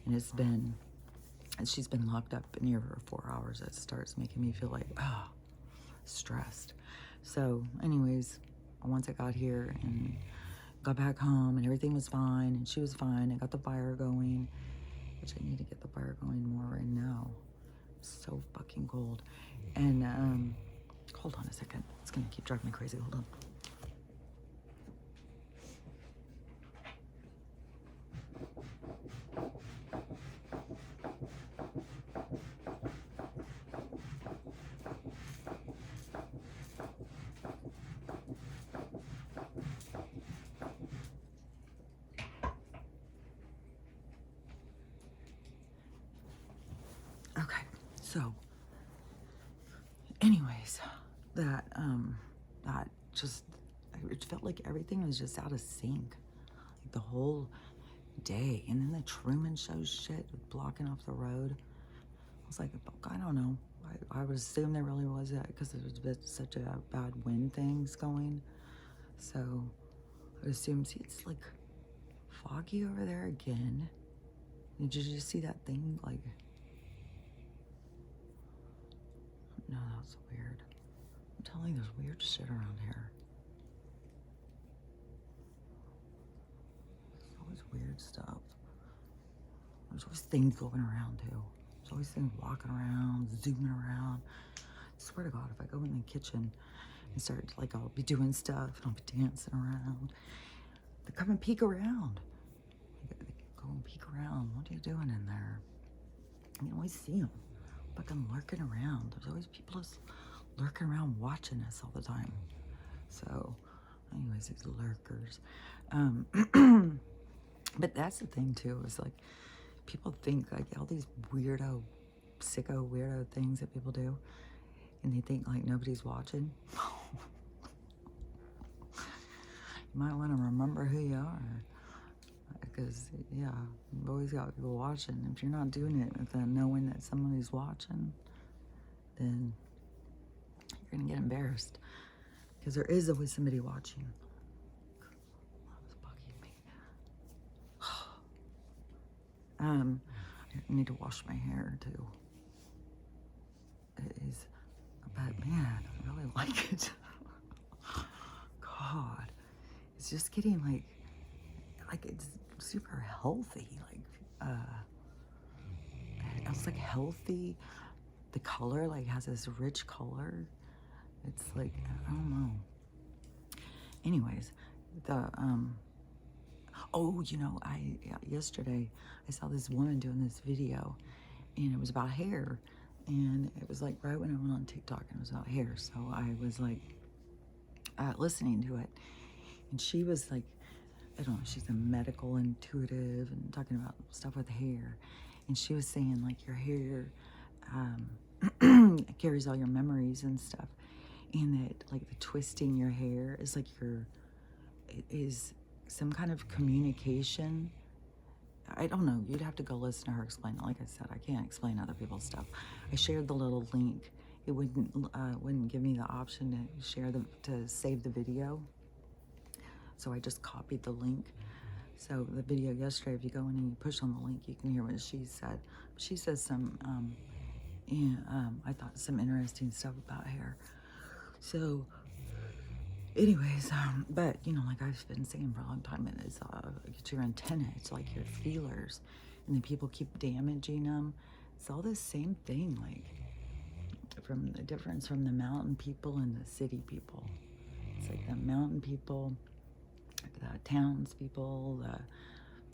And she's been locked up near her 4 hours. It starts making me feel like, stressed. So anyways, once I got here and got back home and everything was fine and she was fine, I got the fire going, which I need to get the fire going more right now. It's so fucking cold. And hold on a second. It's gonna keep driving me crazy. Hold on. Okay, so anyways, that just, it felt like everything was just out of sync, like the whole day. And then the Truman Show shit blocking off the road. I was like, I don't know. I would assume there really was that because there was such a bad wind things going. So I would assume, see, it's like foggy over there again. Did you just see that thing? Like, no, that's weird. I'm telling you, there's weird shit around here. There's always weird stuff. There's always things going around too. There's always things walking around, zooming around. I swear to God, if I go in the kitchen and start, like, I'll be doing stuff and I'll be dancing around, they come and peek around. They go and peek around. What are you doing in there? And you always see them fucking lurking around. There's always people just lurking around watching us all the time. So, anyways, these lurkers. But that's the thing too, is like, people think like all these weirdo, sicko, weirdo things that people do, and they think like nobody's watching. You might want to remember who you are, because yeah, you've always got people watching. If you're not doing it with knowing that somebody's watching, then you're gonna get embarrassed, because there is always somebody watching. That was bugging me. I need to wash my hair too. It is, but man, I really like it. God, it's just getting like it's super healthy. Like, it's like healthy. The color like has this rich color. It's like, I don't know. Anyways, the oh, you know, yesterday I saw this woman doing this video, and it was about hair, and it was like right when I went on TikTok, and it was about hair. So I was like listening to it, and she was like, I don't know, she's a medical intuitive and talking about stuff with hair, and she was saying like your hair carries all your memories and stuff, and that like the twisting your hair is like is some kind of communication. I don't know. You'd have to go listen to her explain it. Like I said, I can't explain other people's stuff. I shared the little link. It wouldn't give me the option to share to save the video. So I just copied the link. So the video yesterday, if you go in and you push on the link, you can hear what she said. She says some, I thought some interesting stuff about hair. So anyways, but you know, like I've been saying for a long time, it is it's your antenna, it's like your feelers, and then people keep damaging them. It's all the same thing, like from the difference from the mountain people and the city people. It's like the mountain people, the townspeople, the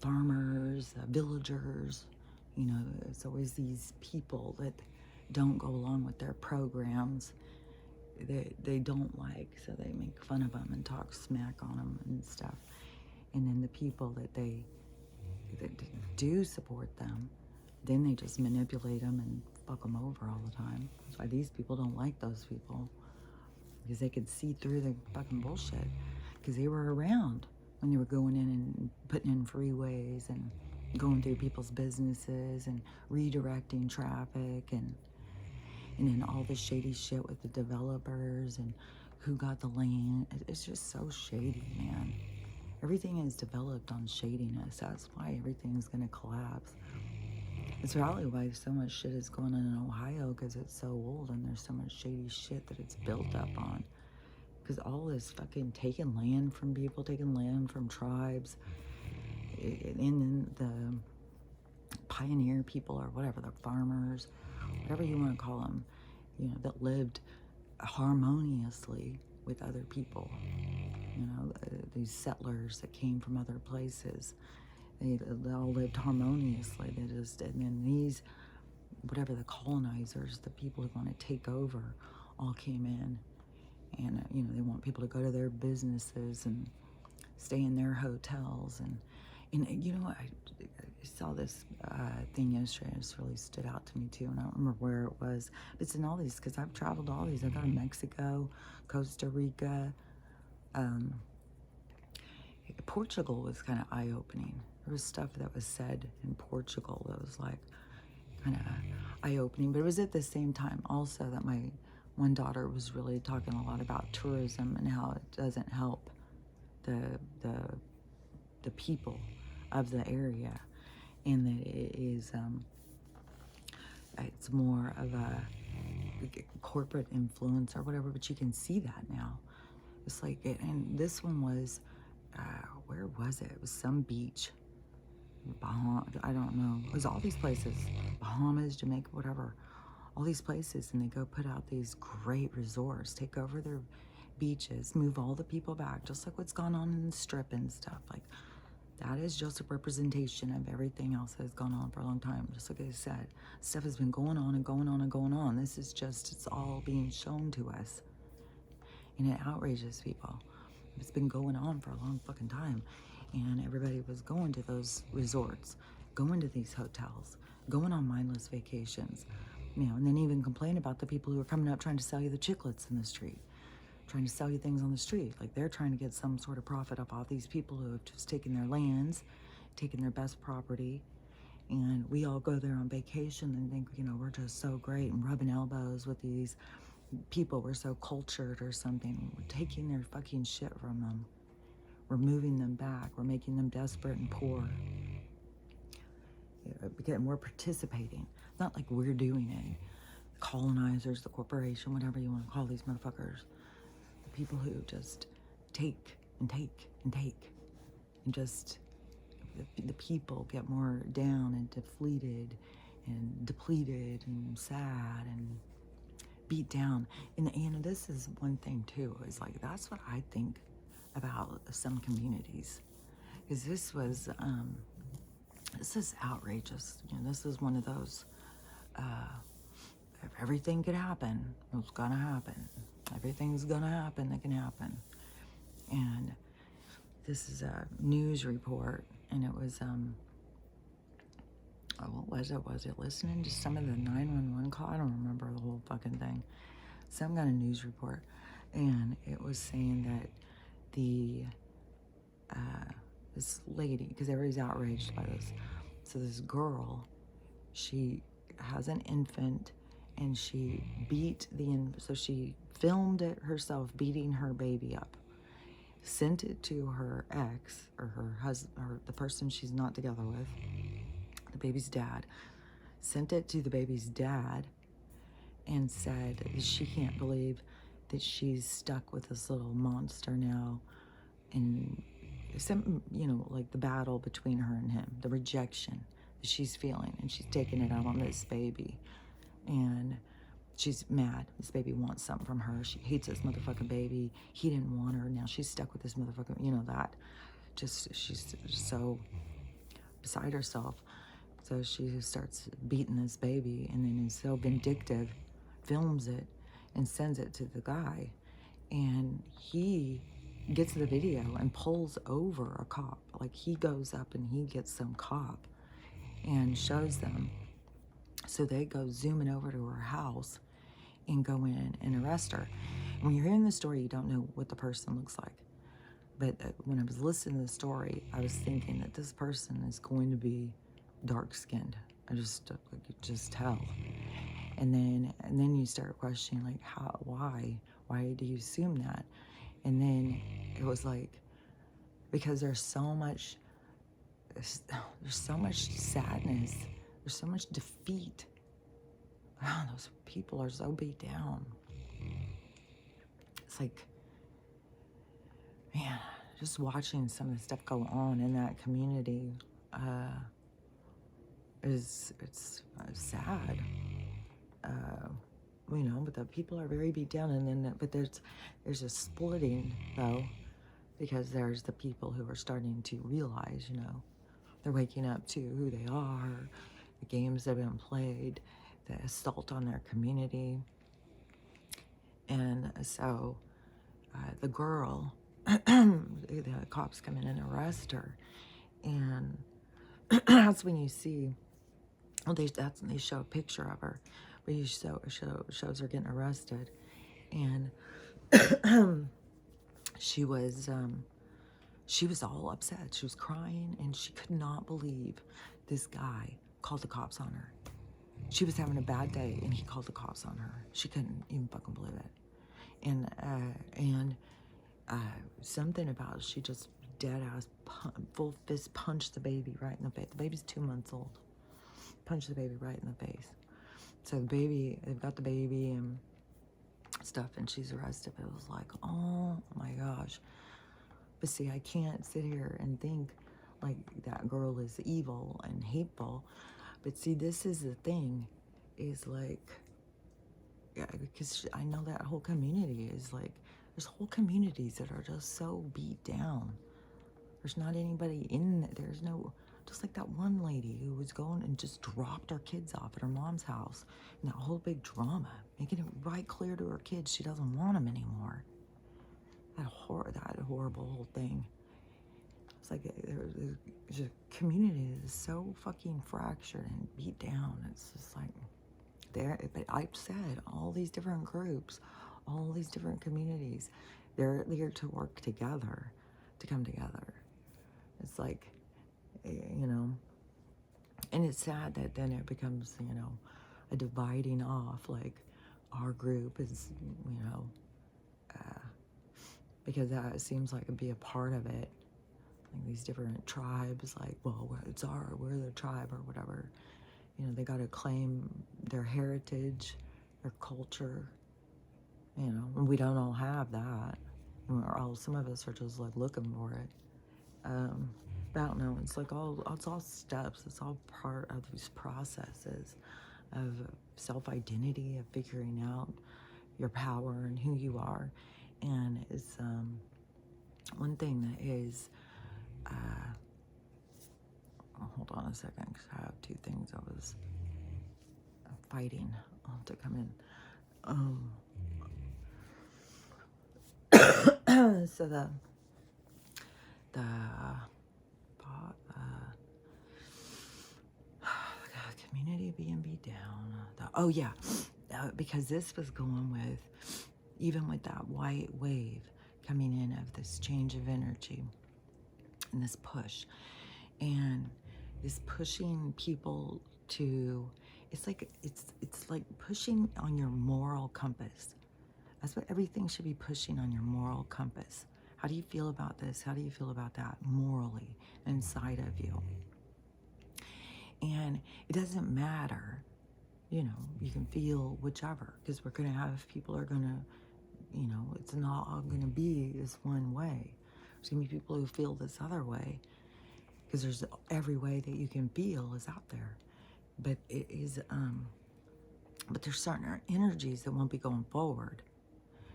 farmers, the villagers. You know, it's always these people that don't go along with their programs. They don't like, so they make fun of them and talk smack on them and stuff. And then the people that do support them, then they just manipulate them and fuck them over all the time. That's why these people don't like those people, because they could see through the fucking bullshit, because they were around. when they were going in and putting in freeways and going through people's businesses and redirecting traffic, and then all the shady shit with the developers and who got the land. It's just so shady, man. Everything is developed on shadiness. That's why everything's gonna collapse. It's probably why so much shit is going on in Ohio, because it's so old and there's so much shady shit that it's built up on. Because all this fucking taking land from people, taking land from tribes, and then the pioneer people or whatever, the farmers, whatever you want to call them, you know, that lived harmoniously with other people. You know, these settlers that came from other places, they all lived harmoniously. And then these, whatever, the colonizers, the people who want to take over, all came in, and you know, they want people to go to their businesses and stay in their hotels, and you know, I saw this thing yesterday. It just really stood out to me too, and I don't remember where it was. But it's in all these, because I've traveled to all these. I've gone to Mexico, Costa Rica, Portugal was kind of eye-opening. There was stuff that was said in Portugal that was like kind of eye-opening, but it was at the same time also that my one daughter was really talking a lot about tourism and how it doesn't help the people of the area, and that it is it's more of a corporate influence or whatever. But you can see that now. It's like and this one was where was it? It was some beach, Bahamas, I don't know. It was all these places, Bahamas, Jamaica, whatever. All these places, and they go put out these great resorts, take over their beaches, move all the people back, just like what's gone on in the Strip and stuff. Like, that is just a representation of everything else that has gone on for a long time. Just like I said, stuff has been going on and going on and going on. This is just, it's all being shown to us, and it outrages people. It's been going on for a long fucking time, and everybody was going to those resorts, going to these hotels, going on mindless vacations, you know, and then even complain about the people who are coming up trying to sell you the chiclets in the street, trying to sell you things on the street. Like, they're trying to get some sort of profit up off these people who have just taken their lands, taken their best property, and we all go there on vacation and think, you know, we're just so great and rubbing elbows with these people. We're so cultured or something. We're taking their fucking shit from them. We're moving them back. We're making them desperate and poor. And we're participating. It's not like we're doing it. The colonizers, the corporation, whatever you want to call these motherfuckers. The people who just take and take and take. And just, the people get more down and deflated and depleted and sad and beat down. And you know, this is one thing too, is like, that's what I think about some communities, is this was this is outrageous. You know, this is one of those if everything could happen, it's gonna happen. Everything's gonna happen that can happen. And this is a news report, and it was what was it? Was it listening to some of the 911 call? I don't remember the whole fucking thing. Some kind of news report, and it was saying that the this lady, because everybody's outraged by this. So this girl, she has an infant, and she beat the so she filmed it herself beating her baby up, sent it to her ex or her husband, or the person she's not together with, the baby's dad, sent it to the baby's dad, and said that she can't believe that she's stuck with this little monster now, and some, you know, like the battle between her and him, the rejection that she's feeling, and she's taking it out on this baby, and she's mad. This baby wants something from her. She hates this motherfucking baby. He didn't want her. Now she's stuck with this motherfucker. You know, that just, she's so beside herself. So she starts beating this baby, and then is so vindictive, films it and sends it to the guy, and he gets the video and pulls over a cop. Like, he goes up and he gets some cop and shows them. So they go zooming over to her house and go in and arrest her. When you're hearing the story, you don't know what the person looks like. But when I was listening to the story, I was thinking that this person is going to be dark-skinned. I could just tell. And then you start questioning, like, why do you assume that? And then it was like, because there's so much sadness, there's so much defeat. Wow, those people are so beat down. It's like, man, just watching some of the stuff go on in that community it's sad. But the people are very beat down, and then but there's a splitting though, because there's the people who are starting to realize, they're waking up to who they are, the games that have been played, the assault on their community. And so the girl, the cops come in and arrest her, and that's when you see, they show a picture of her, but you shows her getting arrested, and she was all upset. She was crying, and she could not believe this guy called the cops on her. She was having a bad day, and he called the cops on her. She couldn't even fucking believe it. And something about, she just dead ass full fist punched the baby right in the face. The baby's 2 months old. Punched the baby right in the face. So they've got the baby and stuff, and she's arrested. It was like, oh my gosh. But see, I can't sit here and think like that girl is evil and hateful. But see, this is the thing, is like, yeah, because I know that whole community is like, there's whole communities that are just so beat down. There's not anybody in it. There's no, just like that one lady who was going and just dropped her kids off at her mom's house. And that whole big drama, making it right clear to her kids she doesn't want them anymore. That horrible whole thing. It's like there's a community that is so fucking fractured and beat down. It's just like, but I've said, all these different groups, all these different communities, they're there to work together, to come together. It's like, and it's sad that then it becomes, a dividing off, like our group is, because that seems like it'd be a part of it. Like these different tribes, like, well, we're the tribe or whatever. They got to claim their heritage, their culture, and we don't all have that. Some of us are just like looking for it. But I don't know, it's all steps, it's all part of these processes of self-identity, of figuring out your power and who you are. And it's one thing that is, hold on a second, because I have two things I was fighting to come in. So the community being beat down. Because this was going with, even with that white wave coming in of this change of energy and this push, and this pushing people to, it's like pushing on your moral compass. That's what everything should be, pushing on your moral compass. How do you feel about this? How do you feel about that morally inside of you? And it doesn't matter, you can feel whichever, because we're going to have people are going to, it's not all going to be this one way. There's going to be people who feel this other way, because there's every way that you can feel is out there. But it is, but there's certain energies that won't be going forward.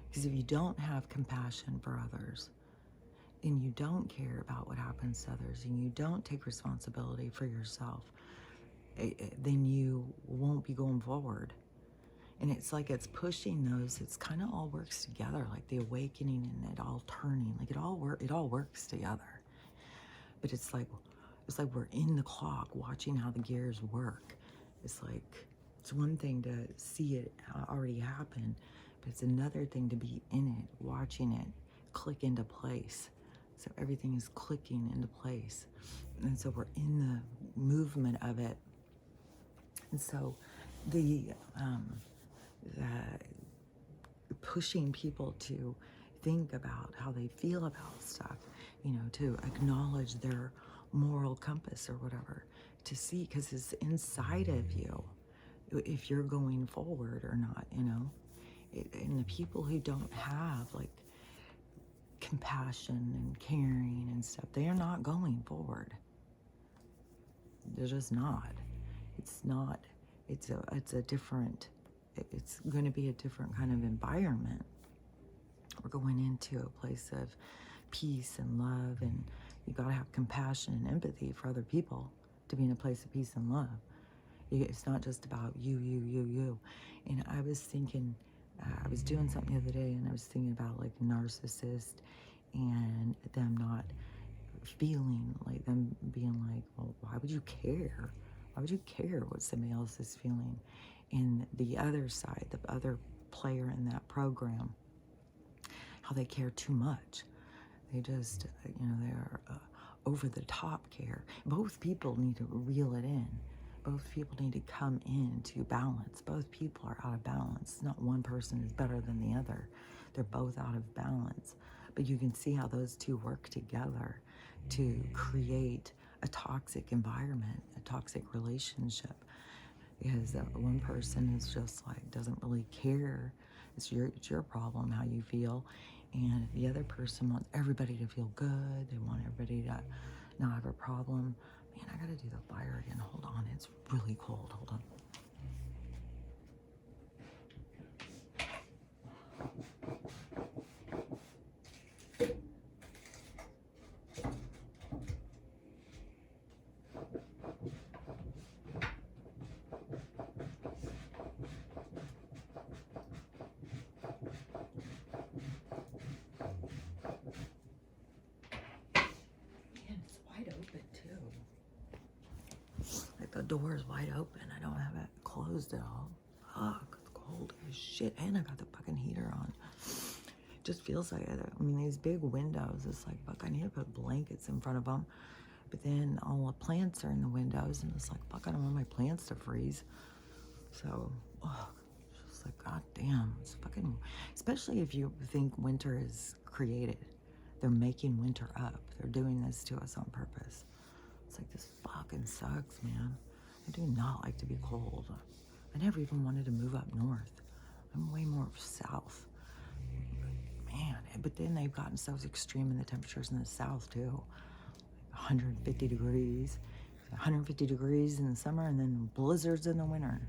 Because if you don't have compassion for others, and you don't care about what happens to others, and you don't take responsibility for yourself, then you won't be going forward. And it's like it's pushing those, it's kind of all works together, like the awakening and it all turning, like it all works together. But it's like we're in the clock watching how the gears work. It's like, it's one thing to see it already happen, but it's another thing to be in it, watching it click into place. So everything is clicking into place. And so we're in the movement of it. And so the pushing people to think about how they feel about stuff, to acknowledge their moral compass or whatever, to see, because it's inside of you, if you're going forward or not, and the people who don't have like compassion and caring and stuff, they are not going forward. They're just not. It's not. It's a different. It's going to be a different kind of environment. We're going into a place of peace and love, and you got to have compassion and empathy for other people to be in a place of peace and love. It's not just about you. And I was thinking, I was doing something the other day, and I was thinking about like narcissists and them not feeling, like them being like, well, why would you care? Why would you care what somebody else is feeling? And the other side, the other player in that program, how they care too much. They just, they're over the top care. Both people need to reel it in. Both people need to come into balance. Both people are out of balance. Not one person is better than the other. They're both out of balance. But you can see how those two work together to create a toxic environment, a toxic relationship. Because one person is just like, doesn't really care. It's your problem how you feel. And the other person wants everybody to feel good. They want everybody to not have a problem. Man, I gotta do the fire again. Hold on, it's really cold. Hold on. The door is wide open. I don't have it closed at all. Fuck, it's cold as shit. And I got the fucking heater on. It just feels like, these big windows, it's like, fuck, I need to put blankets in front of them. But then all the plants are in the windows, and it's like, fuck, I don't want my plants to freeze. So, it's just like, god damn. It's fucking, especially if you think winter is created. They're making winter up. They're doing this to us on purpose. It's like, this fucking sucks, man. I do not like to be cold. I never even wanted to move up north. I'm way more south. Man, but then they've gotten so extreme in the temperatures in the south too. 150 degrees. 150 degrees in the summer and then blizzards in the winter.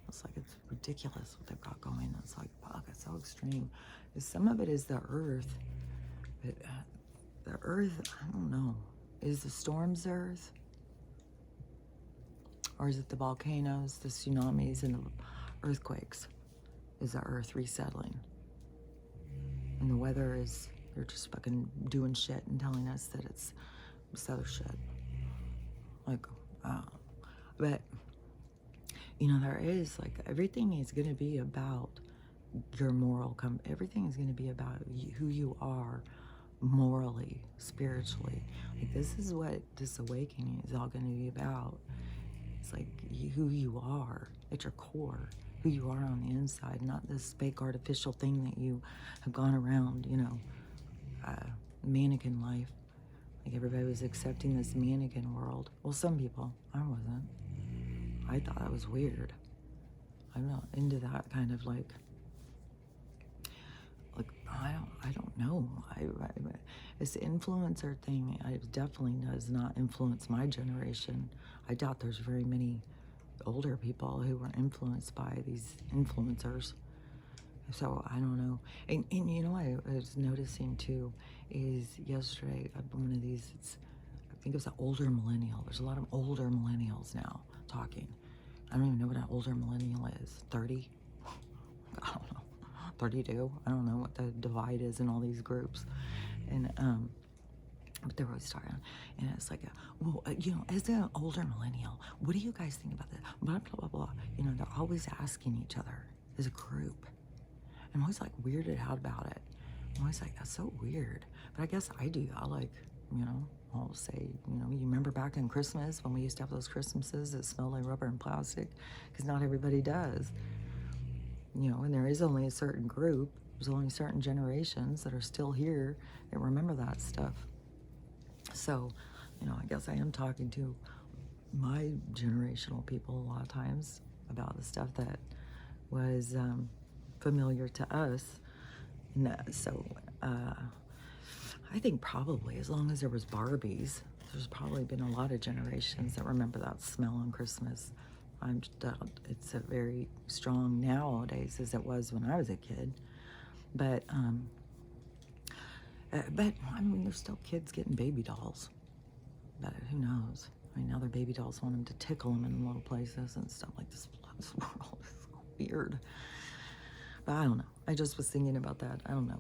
It's like, it's ridiculous what they've got going. It's like, fuck, it's so extreme. Some of it is the earth. But the earth, I don't know. Is the storms Earth? Or is it the volcanoes, the tsunamis, and the earthquakes? Is the Earth resettling? And the weather is, they're just fucking doing shit and telling us that it's other shit. Like, but, there is, like, everything is going to be about your moral, everything is going to be about who you are morally, spiritually. Like, this is what this awakening is all going to be about. It's like who you are at your core, who you are on the inside, not this fake artificial thing that you have gone around, mannequin life. Like, everybody was accepting this mannequin world. Well, some people. I wasn't. I thought that was weird. I'm not into that kind of like I don't know. This influencer thing, it definitely does not influence my generation. I doubt there's very many older people who were influenced by these influencers. So I don't know. And I was noticing too is yesterday one of these. I think it was an older millennial. There's a lot of older millennials now talking. I don't even know what an older millennial is. 30? I don't know. 32. I don't know what the divide is in all these groups. And but they're always talking, and it's like, as an older millennial, what do you guys think about that? Blah blah blah blah. They're always asking each other as a group. I'm always like weirded out about it. I'm always like, that's so weird. But I guess I do. I like, you know, I'll say, you know, you remember back in Christmas when we used to have those Christmases that smell like rubber and plastic? Because not everybody does. You know, and there is only a certain group, there's only certain generations that are still here that remember that stuff. So, you know, I guess I am talking to my generational people a lot of times about the stuff that was familiar to us. So I think probably as long as there was Barbies, there's probably been a lot of generations that remember that smell on Christmas. It's a very strong nowadays as it was when I was a kid. But I mean, there's still kids getting baby dolls. But who knows? I mean, now their baby dolls want them to tickle them in little places and stuff like this. This world is so weird. But I don't know. I just was thinking about that. I don't know.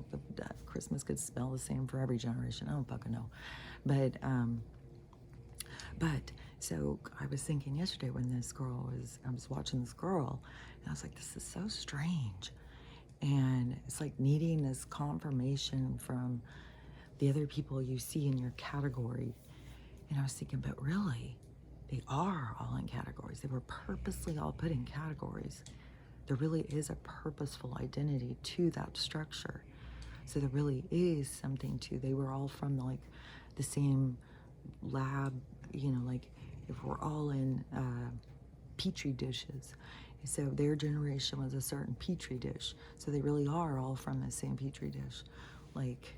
Christmas could smell the same for every generation. I don't fucking know. But so I was thinking yesterday when I was watching this girl, and I was like, this is so strange. And it's like needing this confirmation from the other people you see in your category. And I was thinking, but really, they are all in categories. They were purposely all put in categories. There really is a purposeful identity to that structure. So there really is something to, they were all from like the same lab, you know, like if we're all in petri dishes. So their generation was a certain petri dish. So they really are all from the same petri dish. Like,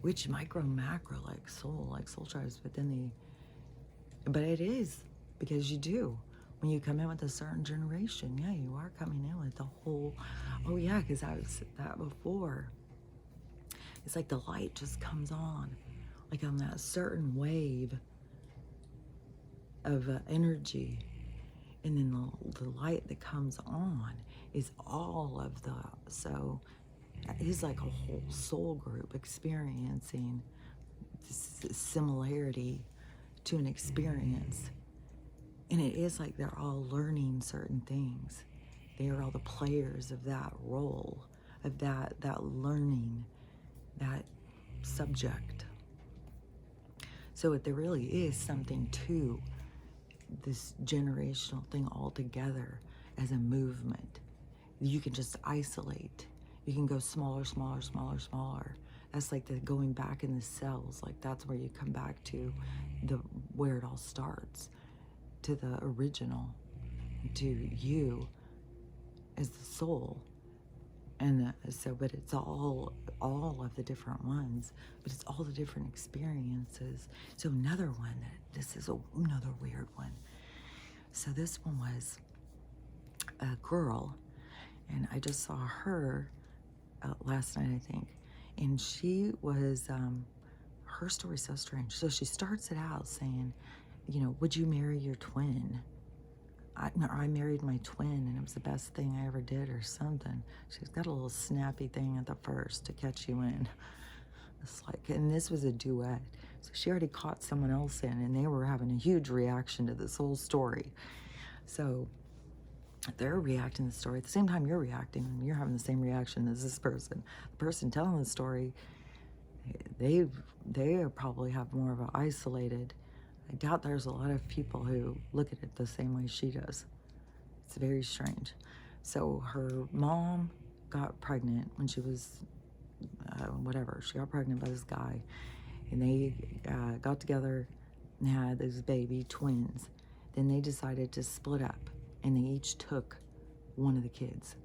which micro, macro, like soul tribes, but it is, because you do. When you come in with a certain generation, yeah, you are coming in with the whole, oh yeah, because I was that before. It's like the light just comes on, like on that certain wave of energy. And then the light that comes on is all of so it is like a whole soul group experiencing this similarity to an experience. And it is like they're all learning certain things. They are all the players of that role, of that learning, that subject. So there really is something to this generational thing altogether as a movement. You can just isolate. You can go smaller, smaller, smaller, smaller. That's like the going back in the cells. Like that's where you come back to where it all starts, to the original, to you as the soul. And but it's all of the different ones, but it's all the different experiences. So another one, this is another weird one. So this one was a girl, and I just saw her last night, I think. And she was, her story's so strange. So she starts it out saying, you know, would you marry your twin? I married my twin and it was the best thing I ever did or something. She's got a little snappy thing at the first to catch you in. It's like, and this was a duet. So she already caught someone else in and they were having a huge reaction to this whole story. So they're reacting to the story at the same time you're reacting, and you're having the same reaction as this person. The person telling the story, they probably have more of an isolated. I doubt there's a lot of people who look at it the same way she does. It's very strange. So her mom got pregnant when she was, whatever, she got pregnant by this guy. And they got together and had this baby, twins. Then they decided to split up, and they each took one of the kids.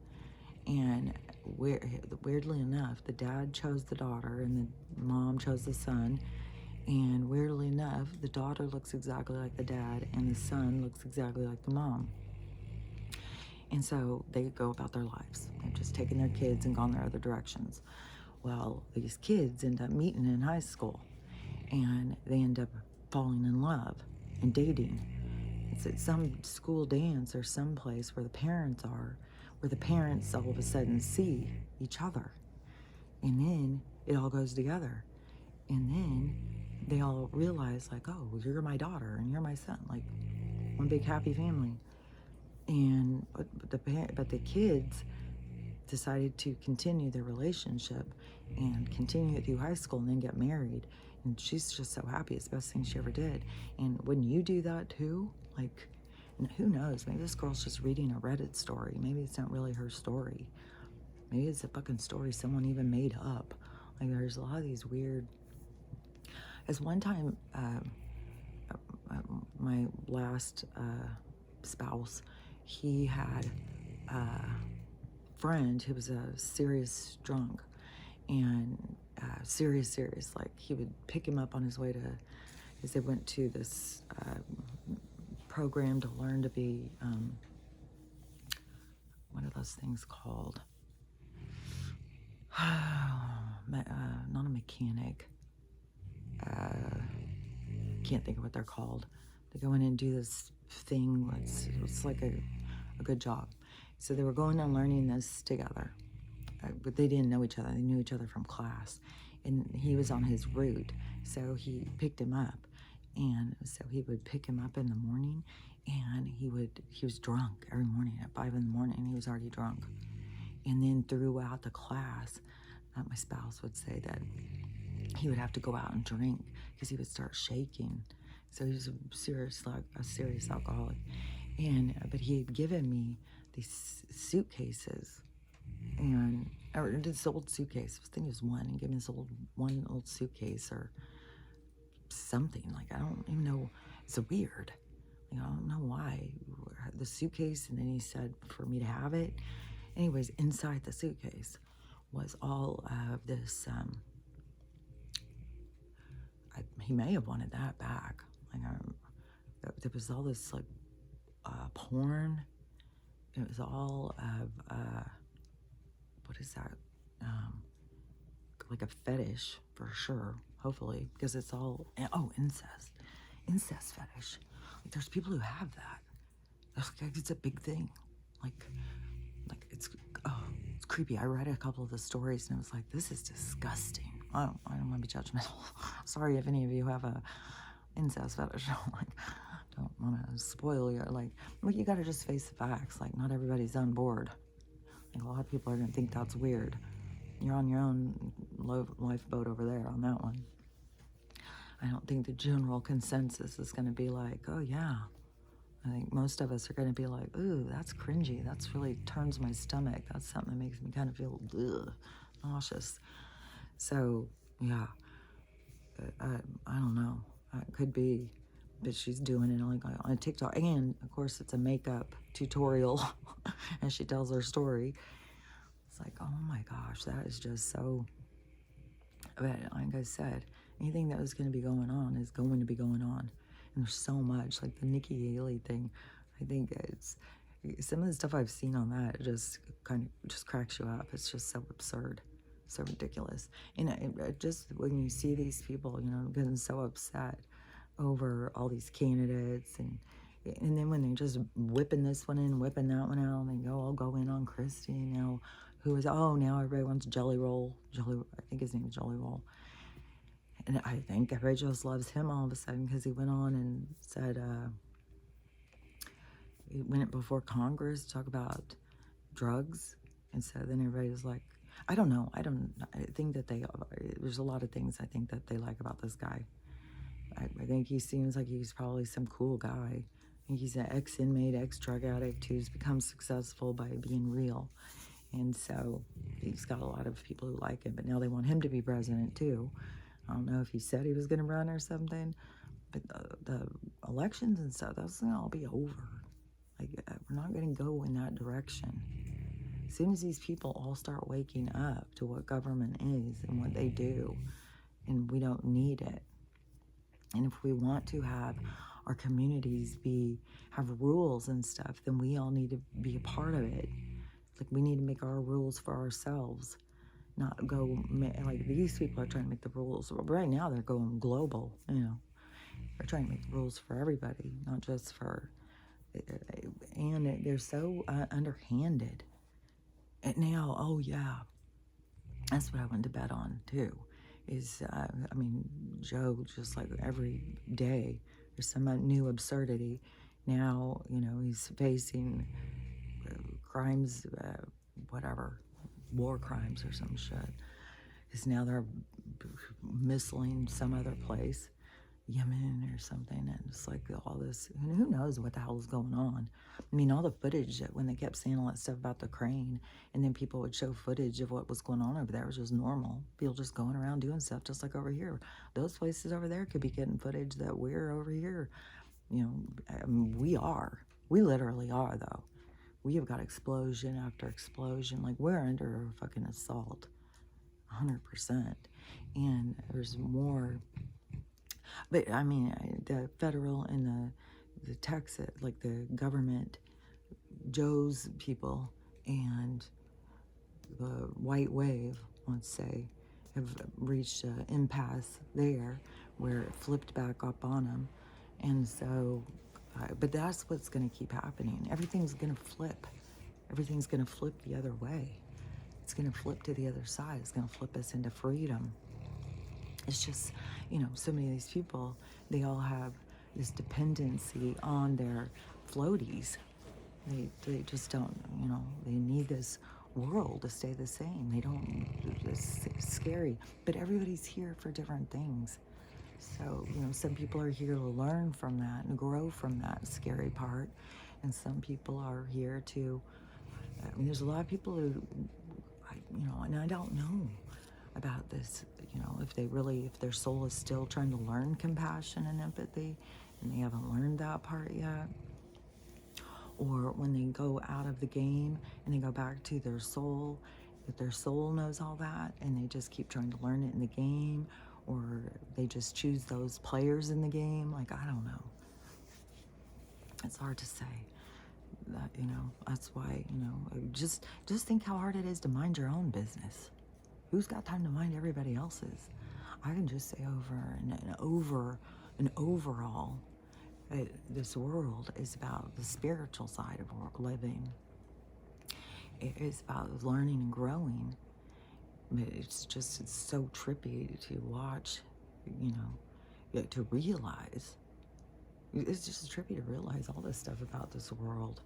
And weirdly enough, the dad chose the daughter and the mom chose the son. And weirdly enough, the daughter looks exactly like the dad and the son looks exactly like the mom. And so they go about their lives. They've just taken their kids and gone their other directions. Well, these kids end up meeting in high school, and they end up falling in love and dating. It's at some school dance or someplace where the parents are, where the parents all of a sudden see each other. And then it all goes together. And then they all realize, like, oh, you're my daughter and you're my son, like one big happy family. And but the kids decided to continue their relationship and continue it through high school and then get married. And she's just so happy. It's the best thing she ever did. And when you do that too, like, and who knows, maybe this girl's just reading a Reddit story. Maybe it's not really her story. Maybe it's a fucking story someone even made up. Like, there's a lot of these weird. As one time, my last spouse, he had a friend who was a serious drunk, and serious, like he would pick him up on his way to, because they went to this program to learn to be, what are those things called? Not a mechanic. Can't think of what they're called. They go in and do this thing. It's like a good job. So they were going and learning this together, but they didn't know each other. They knew each other from class, and he was on his route. So he picked him up, and so he would pick him up in the morning, and he was drunk every morning at 5 in the morning. And he was already drunk, and then throughout the class, my spouse would say that he would have to go out and drink because he would start shaking. So he was a serious alcoholic. And but he had given me these suitcases, or this old suitcase. I think it was one. He gave me this one old suitcase or something. Like, I don't even know. It's weird. I don't know why. The suitcase, and then he said for me to have it. Anyways, inside the suitcase was all of this. He may have wanted that back. Like, there was all this like porn. It was all of what is that? Like a fetish for sure. Hopefully, because it's all incest fetish. Like, there's people who have that. It's a big thing. Like it's creepy. I read a couple of the stories and it was like, this is disgusting. I don't want to be judgmental. Sorry if any of you have a incest fetish. Don't want to spoil you. Like, you got to just face the facts. Like, not everybody's on board. Like, a lot of people are going to think that's weird. You're on your own lifeboat over there on that one. I don't think the general consensus is going to be like, oh yeah. I think most of us are going to be like, ooh, that's cringy. That's really turns my stomach. That's something that makes me kind of feel nauseous. So, yeah, I don't know. It could be, but she's doing it like on TikTok. And, of course, it's a makeup tutorial as she tells her story. It's like, oh, my gosh, that is just so... But like I said, anything that was going to be going on is going to be going on. And there's so much. Like the Nikki Haley thing, I think it's... Some of the stuff I've seen on that just kind of just cracks you up. It's just so absurd. So ridiculous. And it just, when you see these people, getting so upset over all these candidates, and then when they're just whipping this one in, whipping that one out, and they all go in on Christie, now everybody wants Jelly Roll. I think his name is Jelly Roll. And I think everybody just loves him all of a sudden because he went on and said, he went before Congress to talk about drugs. And so then everybody was like, I don't know. I think that there's a lot of things I think that they like about this guy. I think he seems like he's probably some cool guy. I think he's an ex-inmate, ex-drug addict who's become successful by being real. And so he's got a lot of people who like him, but now they want him to be president too. I don't know if he said he was going to run or something, but the elections and stuff, that's going to all be over. Like, we're not going to go in that direction. As soon as these people all start waking up to what government is and what they do, and we don't need it. And if we want to have our communities have rules and stuff, then we all need to be a part of it. Like, we need to make our rules for ourselves, not go, like, these people are trying to make the rules. Right now, they're going global, They're trying to make the rules for everybody, not just for, and they're so underhanded. And now, oh yeah, that's what I went to bed on too, is, Joe, just like every day, there's some new absurdity. Now, he's facing crimes, whatever, war crimes or some shit. Because now they're missiling some other place, Yemen or something, and it's like all this, and who knows what the hell is going on. I mean, all the footage that when they kept saying all that stuff about the crane, and then people would show footage of what was going on over there, it was just normal. People just going around doing stuff just like over here. Those places over there could be getting footage that we're over here, you know, I mean, we literally are though. We have got explosion after explosion, like we're under a fucking assault, 100%. And there's more. But I mean, the federal and the Texas, like the government, Joe's people, and the white wave, let's say, have reached an impasse there where it flipped back up on them. And so, but that's what's going to keep happening. Everything's going to flip. Everything's going to flip the other way. It's going to flip to the other side. It's going to flip us into freedom. It's just, you know, so many of these people, they all have this dependency on their floaties. They just don't, you know, they need this world to stay the same. They don't, it's scary. But everybody's here for different things. So, you know, some people are here to learn from that and grow from that scary part. And some people are here to, I mean, there's a lot of people who, you know, and I don't know about this, you know, if their soul is still trying to learn compassion and empathy and they haven't learned that part yet, or when they go out of the game and they go back to their soul, if their soul knows all that and they just keep trying to learn it in the game, or they just choose those players in the game, like, I don't know. It's hard to say. That, you know, that's why, you know, just think how hard it is to mind your own business. Who's got time to mind everybody else's? I can just say over and overall, this world is about the spiritual side of living. It is about learning and growing. But it's so trippy to watch, you know, to realize. It's just trippy to realize all this stuff about this world.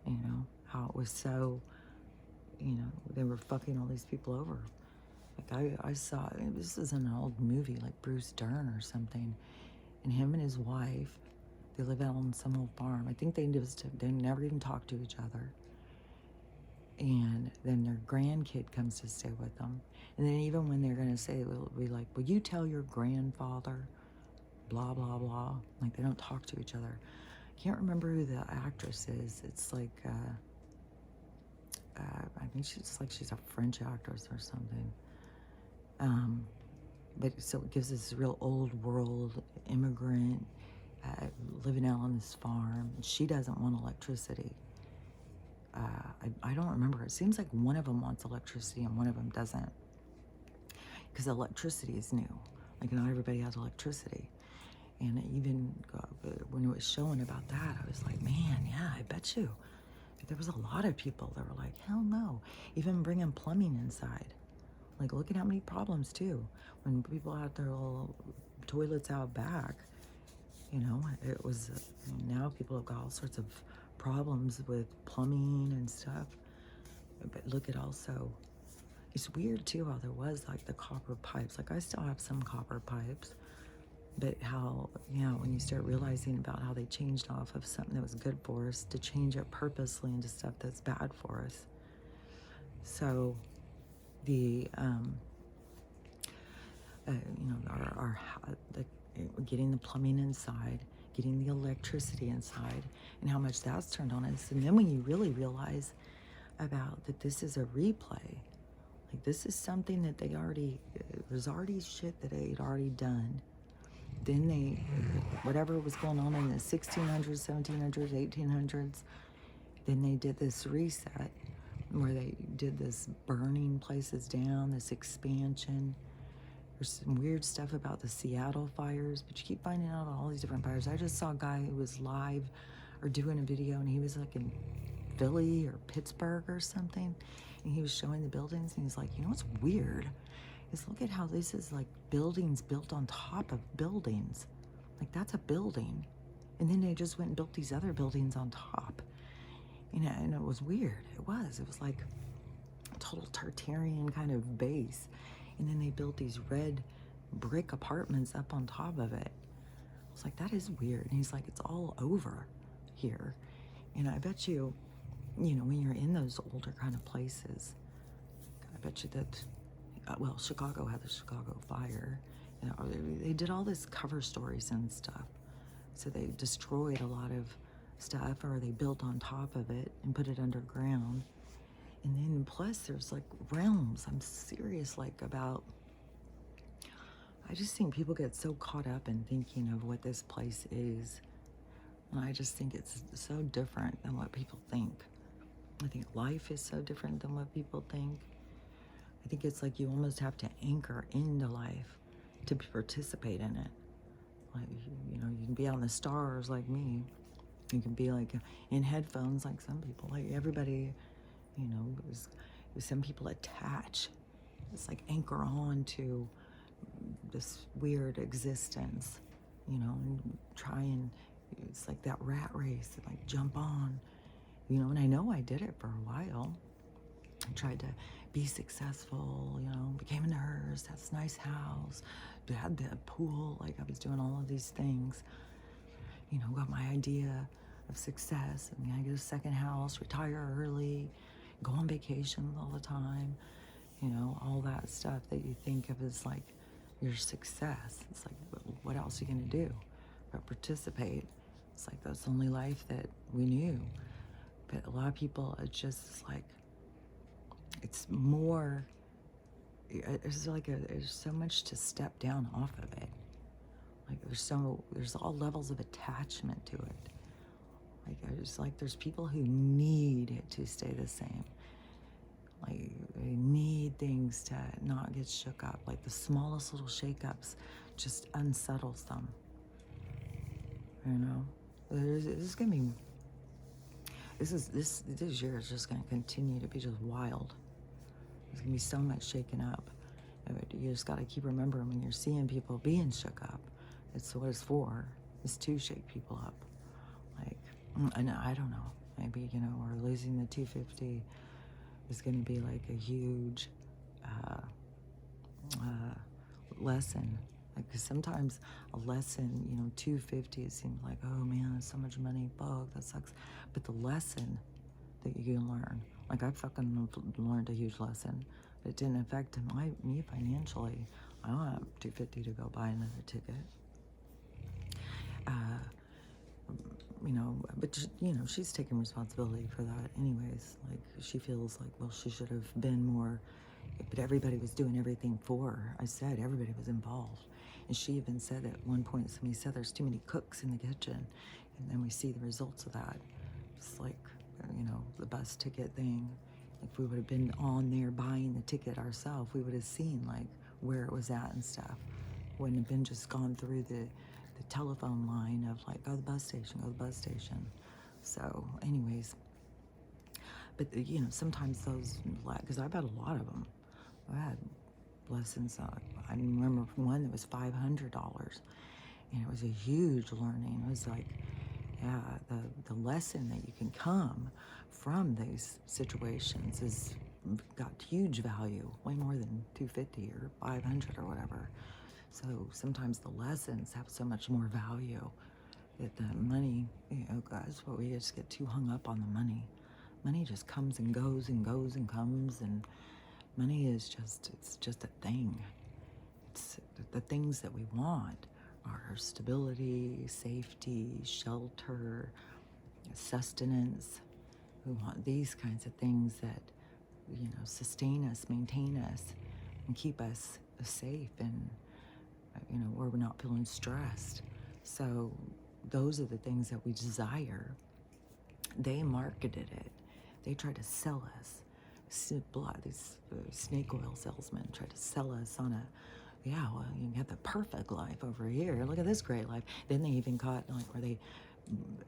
You know, how it was so, you know, they were fucking all these people over. Like I saw, this is an old movie, like Bruce Dern or something, and him and his wife, they live out on some old farm. I think they never even talk to each other. And then their grandkid comes to stay with them. And then even when they're gonna say, it'll be like, will you tell your grandfather, blah, blah, blah. Like they don't talk to each other. I can't remember who the actress is. It's like, I think she's a French actress or something. But so it gives this real old world immigrant living out on this farm. She doesn't want electricity. I don't remember. It seems like one of them wants electricity and one of them doesn't. Because electricity is new. Like not everybody has electricity. And even when it was showing about that, I was like, man, yeah, I bet you. There was a lot of people that were like, hell no. Even bringing plumbing inside. Like, look at how many problems, too. When people had their little toilets out back, you know, it was, now people have got all sorts of problems with plumbing and stuff. But look at also, it's weird, too, how there was, like, the copper pipes. Like, I still have some copper pipes. But how, you know, when you start realizing about how they changed off of something that was good for us to change it purposely into stuff that's bad for us. So the, you know, getting the plumbing inside, getting the electricity inside, and how much that's turned on us. And then when you really realize about that this is a replay, like this is something that there's already shit that they'd already done. Then whatever was going on in the 1600s, 1700s, 1800s, then they did this reset where they did this burning places down, this expansion. There's some weird stuff about the Seattle fires, but you keep finding out about all these different fires. I just saw a guy who was live or doing a video, and he was like in Philly or Pittsburgh or something, and he was showing the buildings, and he's like, you know what's weird? Is look at how this is like buildings built on top of buildings. Like that's a building. And then they just went and built these other buildings on top. You know, and it was weird. It was like total Tartarian kind of base. And then they built these red brick apartments up on top of it. I was like, that is weird. And he's like, it's all over here. And I bet you, you know, when you're in those older kind of places, I bet you that, well, Chicago had the Chicago fire. You know, they did all this cover stories and stuff. So they destroyed a lot of stuff, or they built on top of it and put it underground. And then plus there's like realms. I'm serious, like, about, I just think people get so caught up in thinking of what this place is. And I just think it's so different than what people think. I think life is so different than what people think. I think it's like you almost have to anchor into life to participate in it. Like, you know, you can be out in the stars like me. You can be like in headphones like some people. Like everybody, you know, some people attach. It's like anchor on to this weird existence, you know, and try and, it's like that rat race, like jump on, you know. And I know I did it for a while. I tried to be successful, you know, became a nurse, had this nice house, had the pool, like I was doing all of these things, you know, got my idea of success. I mean, I get a second house, retire early, go on vacation all the time, you know, all that stuff that you think of as like your success. It's like, what else are you gonna do but participate? It's like, that's the only life that we knew. But a lot of people, it's just like, it's more, it's like there's so much to step down off of it. Like there's all levels of attachment to it. Like it's like there's people who need it to stay the same. Like they need things to not get shook up. Like the smallest little shakeups just unsettles them. You know, this is gonna be. This year is just gonna continue to be just wild. There's gonna be so much shaken up. You just gotta keep remembering when you're seeing people being shook up, it's what it's for. It's to shake people up. Like, and I don't know. Maybe, you know, or losing the 250 is gonna be like a huge lesson. Like, 'cause sometimes a lesson, you know, 250, it seems like, oh man, so much money, fuck, that sucks. But the lesson that you can learn, like I fucking learned a huge lesson. It didn't affect me financially. I don't have 250 to go buy another ticket. You know, but you know, she's taking responsibility for that anyways. Like she feels like, well, she should have been more, but everybody was doing everything for her. I said everybody was involved. And she even said at one point, somebody said there's too many cooks in the kitchen. And then we see the results of that. It's like, you know, the bus ticket thing. If we would have been on there buying the ticket ourselves, we would have seen like where it was at and stuff. Wouldn't have been just gone through the telephone line of like, go to the bus station, go to the bus station. So anyways, but you know, sometimes those, because I've had a lot of them. I had lessons. I remember one that was $500, and it was a huge learning. It was like, yeah, the lesson that you can come from these situations is got huge value, way more than 250 or 500 or whatever. So sometimes the lessons have so much more value that the money, you know, guys, but we just get too hung up on the money. Money just comes and goes and goes and comes, and money is just, it's just a thing. It's the things that we want are stability, safety, shelter, sustenance. We want these kinds of things that, you know, sustain us, maintain us, and keep us safe, and, you know, where we're not feeling stressed. So those are the things that we desire. They marketed it. They tried to sell us. These snake oil salesmen tried to sell us on a, yeah, well, you can have the perfect life over here. Look at this great life. Then they even caught, like, where they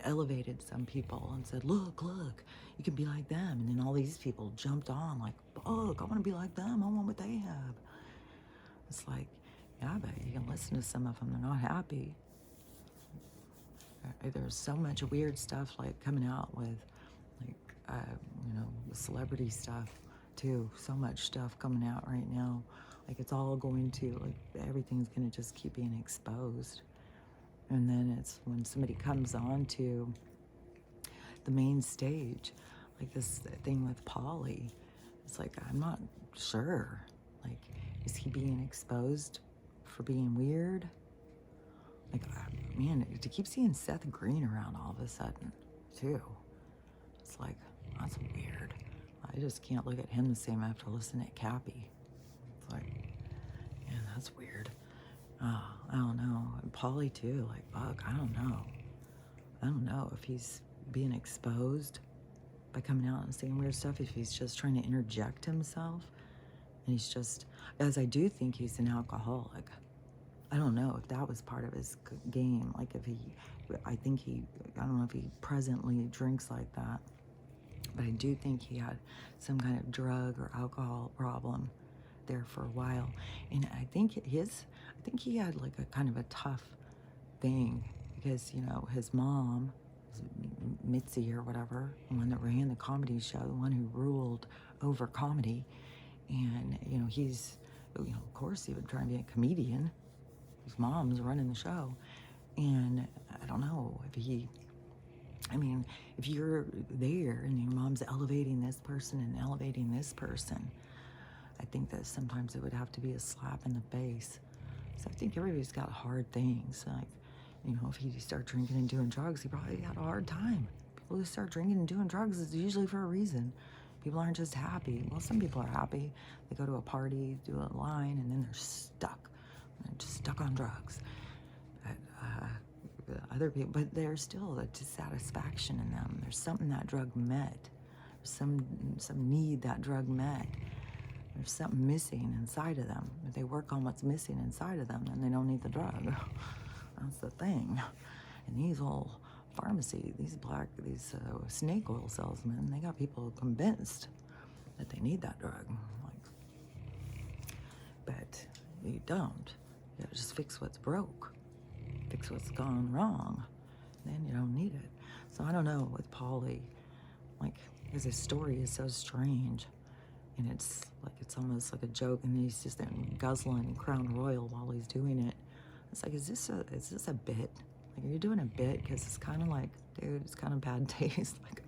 elevated some people and said, look, you can be like them. And then all these people jumped on, like, look, I want to be like them. I want what they have. It's like, yeah, but you can listen to some of them. They're not happy. There's so much weird stuff, like, coming out with, like, you know, the celebrity stuff. too. So much stuff coming out right now. Like it's all going to, like everything's going to just keep being exposed. And then it's when somebody comes on to the main stage, like this thing with Polly, it's like, I'm not sure. Like, is he being exposed for being weird? Like, man, to keep seeing Seth Green around all of a sudden, too. It's like, that's weird. I just can't look at him the same after listening to Cappy. It's like, yeah, that's weird. I don't know. And Polly, too. Like, fuck, I don't know. I don't know if he's being exposed by coming out and saying weird stuff, if he's just trying to interject himself. And he's just, as I do think he's an alcoholic. I don't know if that was part of his game. Like if he, I don't know if he presently drinks like that. But I do think he had some kind of drug or alcohol problem there for a while. And I think he had like a kind of a tough thing because, you know, his mom, Mitzi or whatever, the one that ran the comedy show, the one who ruled over comedy. And, you know, he's, you know, of course he would try and be a comedian. His mom's running the show. And I don't know if if you're there and your mom's elevating this person and elevating this person, I think that sometimes it would have to be a slap in the face. So I think everybody's got hard things. Like, you know, if he started drinking and doing drugs, he probably had a hard time. People who start drinking and doing drugs is usually for a reason. People aren't just happy. Well, some people are happy. They go to a party, do a line, and then they're stuck. They're just stuck on drugs. But, other people, but there's still a dissatisfaction in them. There's something that drug met. There's some need that drug met. There's something missing inside of them. If they work on what's missing inside of them, then they don't need the drug. That's the thing. And these old pharmacy, these snake oil salesmen, they got people convinced that they need that drug. But you don't. You gotta just fix what's broke. Fix what's gone wrong. Then you don't need it. So I don't know with Paulie, like, because his story is so strange. And it's almost like a joke, and he's just there guzzling Crown Royal while he's doing it. It's like, is this a bit? Like, are you doing a bit? Because it's kind of like, dude, it's kind of bad taste. Like,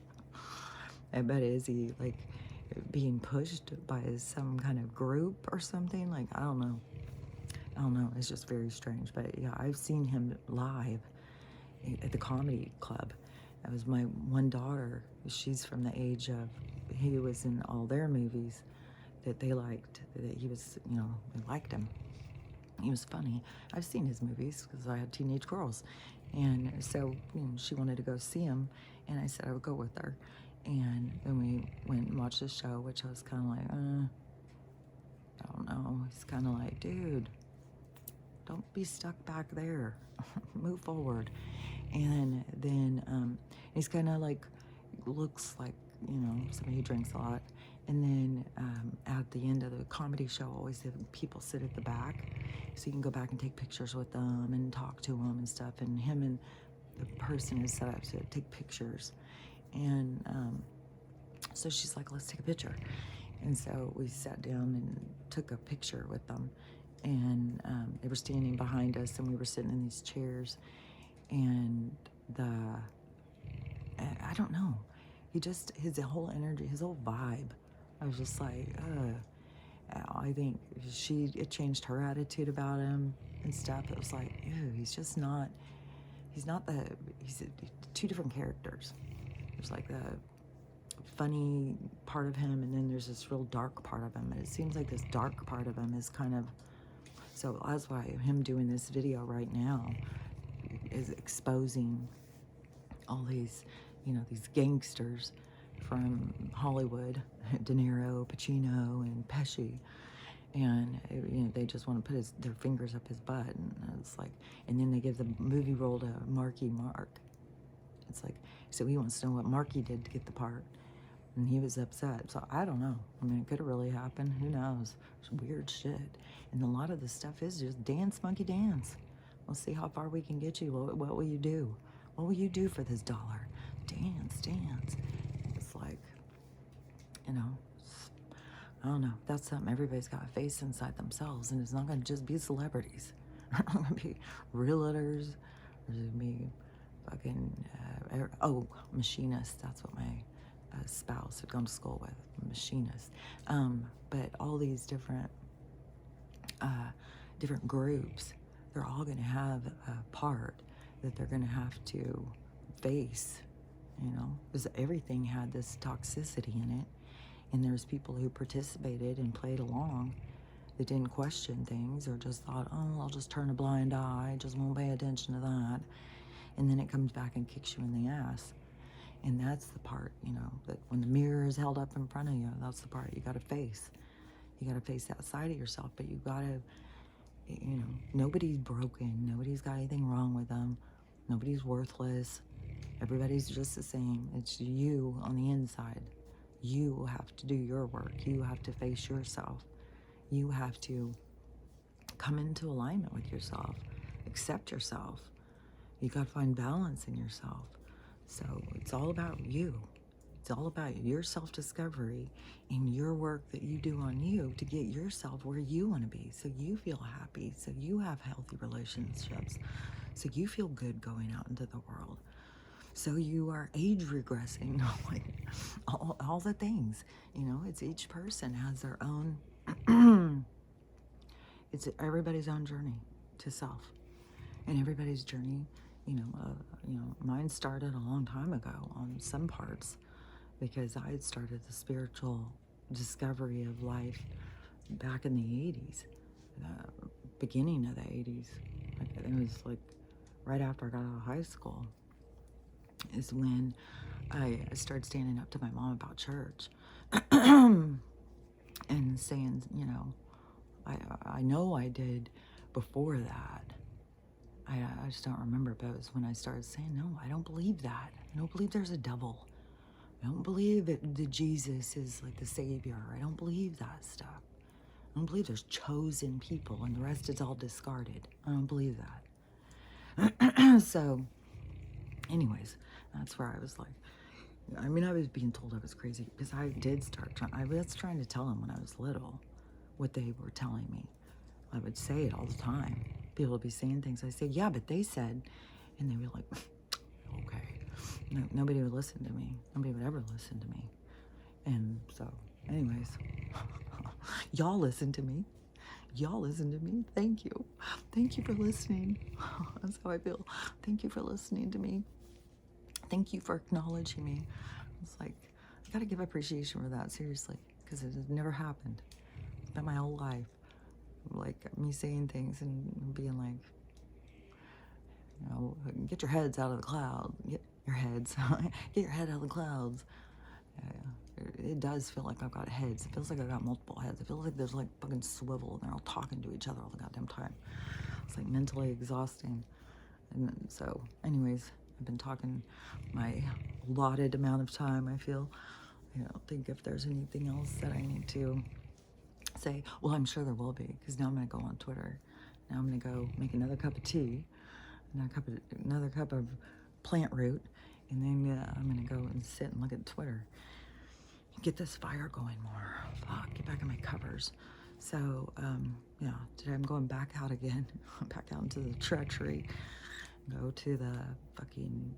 I bet is he like being pushed by some kind of group or something? Like, I don't know. It's just very strange. But yeah, I've seen him live at the comedy club. That was my one daughter. She's from the age of, he was in all their movies that they liked. That he was, you know, they liked him. He was funny. I've seen his movies because I had teenage girls. And so, you know, she wanted to go see him, and I said I would go with her. And then we went and watched the show, which I was kind of like, I don't know. He's kind of like, dude, don't be stuck back there. Move forward. And then he's kind of like, looks like, you know, somebody who drinks a lot. And then at the end of the comedy show, always have people sit at the back, so you can go back and take pictures with them and talk to them and stuff. And him and the person is set up to take pictures. And so she's like, let's take a picture. And so we sat down and took a picture with them. And they were standing behind us, and we were sitting in these chairs. And I don't know. His whole energy, his whole vibe, I was just like, I think it changed her attitude about him and stuff. It was like, ew, he's two different characters. There's like the funny part of him, and then there's this real dark part of him. And it seems like this dark part of him is kind of, so that's why him doing this video right now is exposing all these, you know, these gangsters from Hollywood, De Niro, Pacino, and Pesci. And, you know, they just want to put their fingers up his butt. And it's like, and then they give the movie role to Marky Mark. It's like, so he wants to know what Marky did to get the part. And he was upset. So I don't know. I mean, it could have really happened. Who knows? It's weird shit. And a lot of this stuff is just dance, monkey dance. We'll see how far we can get you. What will you do? What will you do for this dollar? Dance, dance. It's like, you know, I don't know. That's something everybody's got to face inside themselves, and it's not going to just be celebrities. It's going to be realtors. There's going to be fucking machinists. That's what my spouse had gone to school with, machinist. But all these different groups, they're all going to have a part that they're going to have to face, because everything had this toxicity in it. And there's people who participated and played along that didn't question things or just thought, oh, I'll just turn a blind eye, just won't pay attention to that. And then it comes back and kicks you in the ass. And that's the part, that when the mirror is held up in front of you, that's the part you got to face. You got to face that side of yourself, but you got to, nobody's broken. Nobody's got anything wrong with them. Nobody's worthless. Everybody's just the same. It's you on the inside. You have to do your work. You have to face yourself. You have to come into alignment with yourself. Accept yourself. You got to find balance in yourself. So it's all about you. It's all about your self-discovery and your work that you do on you to get yourself where you want to be, so you feel happy, so you have healthy relationships, so you feel good going out into the world. So you are age regressing, like all the things, it's each person has their own, it's everybody's own journey to self. And everybody's journey, mine started a long time ago on some parts, because I had started the spiritual discovery of life back in the 80s, beginning of the 80s. Like, I think it was like right after I got out of high school is when I started standing up to my mom about church and saying, I know I did before that. I just don't remember, but it was when I started saying, no, I don't believe that. I don't believe there's a devil. I don't believe that Jesus is like the savior. I don't believe that stuff. I don't believe there's chosen people and the rest is all discarded. I don't believe that. So, anyways, that's where I was like, I was being told I was crazy because I did start trying. I was trying to tell them when I was little what they were telling me. I would say it all the time. People would be saying things. I say, yeah, but they said, and they were like, okay. No, nobody would listen to me. Nobody would ever listen to me. And so, anyways, y'all listen to me. Y'all listen to me. Thank you. Thank you for listening. That's how I feel. Thank you for listening to me. Thank you for acknowledging me. It's like, I gotta give appreciation for that, seriously, because it has never happened. It's been my whole life. Like, me saying things and being like, get your heads out of the clouds. Get your heads. Get your head out of the clouds. It does feel like I've got heads. It feels like I've got multiple heads. It feels like there's like fucking swivel and they're all talking to each other all the goddamn time. It's like mentally exhausting. And so, anyways, I've been talking my allotted amount of time, I feel. I don't think if there's anything else that I need to say. Well, I'm sure there will be, because now I'm going to go on Twitter. Now I'm going to go make another cup of tea, another cup of plant root, and then I'm going to go and sit and look at Twitter. Get this fire going more. Fuck, get back in my covers. So, yeah, today I'm going back out again. Back out into the treachery. Go to the fucking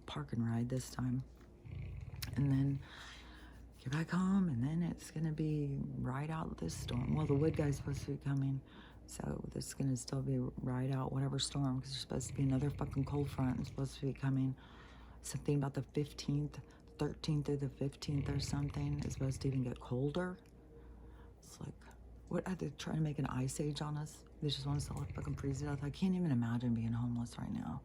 park and ride this time. And then get back home, and then it's gonna be right out this storm. Well, the wood guy's supposed to be coming, so it's gonna still be right out whatever storm, because there's supposed to be another fucking cold front is supposed to be coming. Something about the 15th, 13th or the 15th or something is supposed to even get colder. It's like, what are they trying to make an ice age on us? They just want us to all fucking freeze to death. I can't even imagine being homeless right now,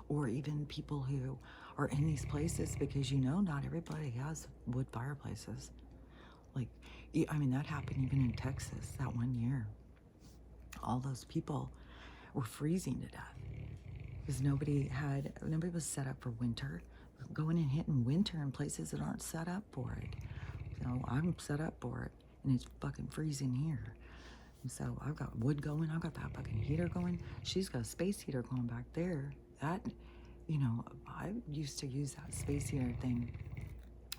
or even people who are in these places, because not everybody has wood fireplaces. Like, that happened even in Texas that one year. All those people were freezing to death because nobody was set up for winter. Going and hitting winter in places that aren't set up for it. So I'm set up for it, and it's fucking freezing here. And so I've got wood going, I've got that fucking heater going. She's got a space heater going back there. That, I used to use that space heater thing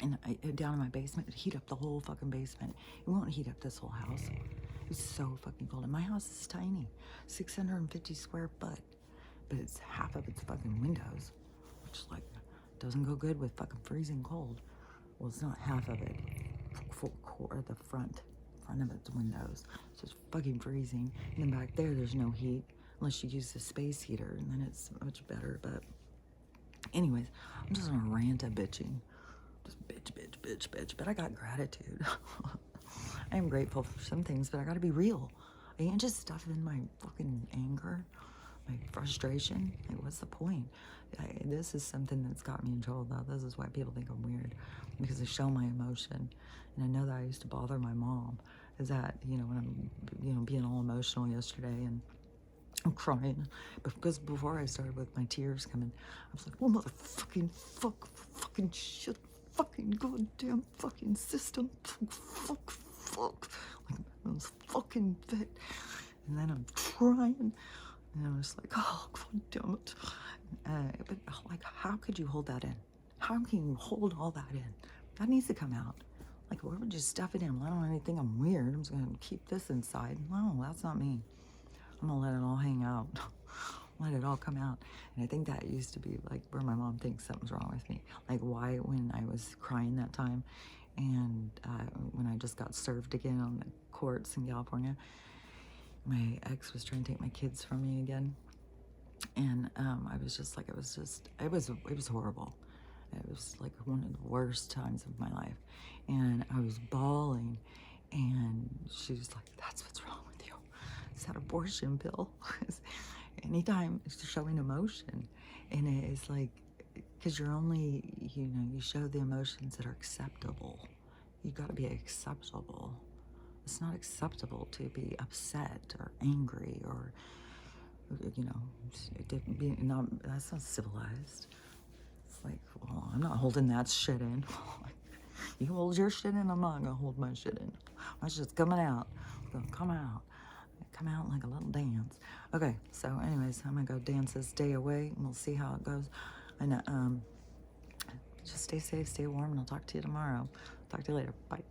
And down in my basement, it'd heat up the whole fucking basement. It won't heat up this whole house. It's so fucking cold. And my house is tiny, 650 square foot, but it's half of its fucking windows, which like doesn't go good with fucking freezing cold. Well, it's not half of it, full core, the front of its windows. So it's fucking freezing. And then back there, there's no heat unless you use the space heater, and then it's much better. But anyways, I'm just on a rant of bitching. Just bitch. But I got gratitude. I am grateful for some things, but I gotta be real. I can't just stuff in my fucking anger, my frustration. Like, what's the point? This is something that's got me in trouble, though. This is why people think I'm weird, because I show my emotion. And I know that I used to bother my mom. Is that, when I'm, being all emotional yesterday and I'm crying, because before I started with my tears coming, I was like, well, motherfucking fucking shit, fucking goddamn fucking system, fuck, like I was fucking fit, and then I'm crying, and I'm just like, oh, god damn it, but like, how could you hold that in? How can you hold all that in? That needs to come out. Like, why would you stuff it in? I don't really think I'm weird. I'm just gonna keep this inside. No, that's not me. I'm gonna let it all hang out. Let it all come out. And I think that used to be like where my mom thinks something's wrong with me. Like, why, when I was crying that time, and when I just got served again on the courts in California, my ex was trying to take my kids from me again. And I was just like, it was horrible. It was like one of the worst times of my life. And I was bawling, and she was like, that's what's wrong with you. It's that abortion pill. Anytime it's showing emotion, and it's like, because you're only, you show the emotions that are acceptable. You got to be acceptable. It's not acceptable to be upset or angry or, that's not civilized. It's like, well, I'm not holding that shit in. You hold your shit in, I'm not gonna hold my shit in. My shit's coming out. It's gonna come out. Come out like a little dance. Okay, so anyways, I'm gonna go dance this day away, and we'll see how it goes. And just stay safe, stay warm, and I'll talk to you tomorrow. Talk to you later. Bye.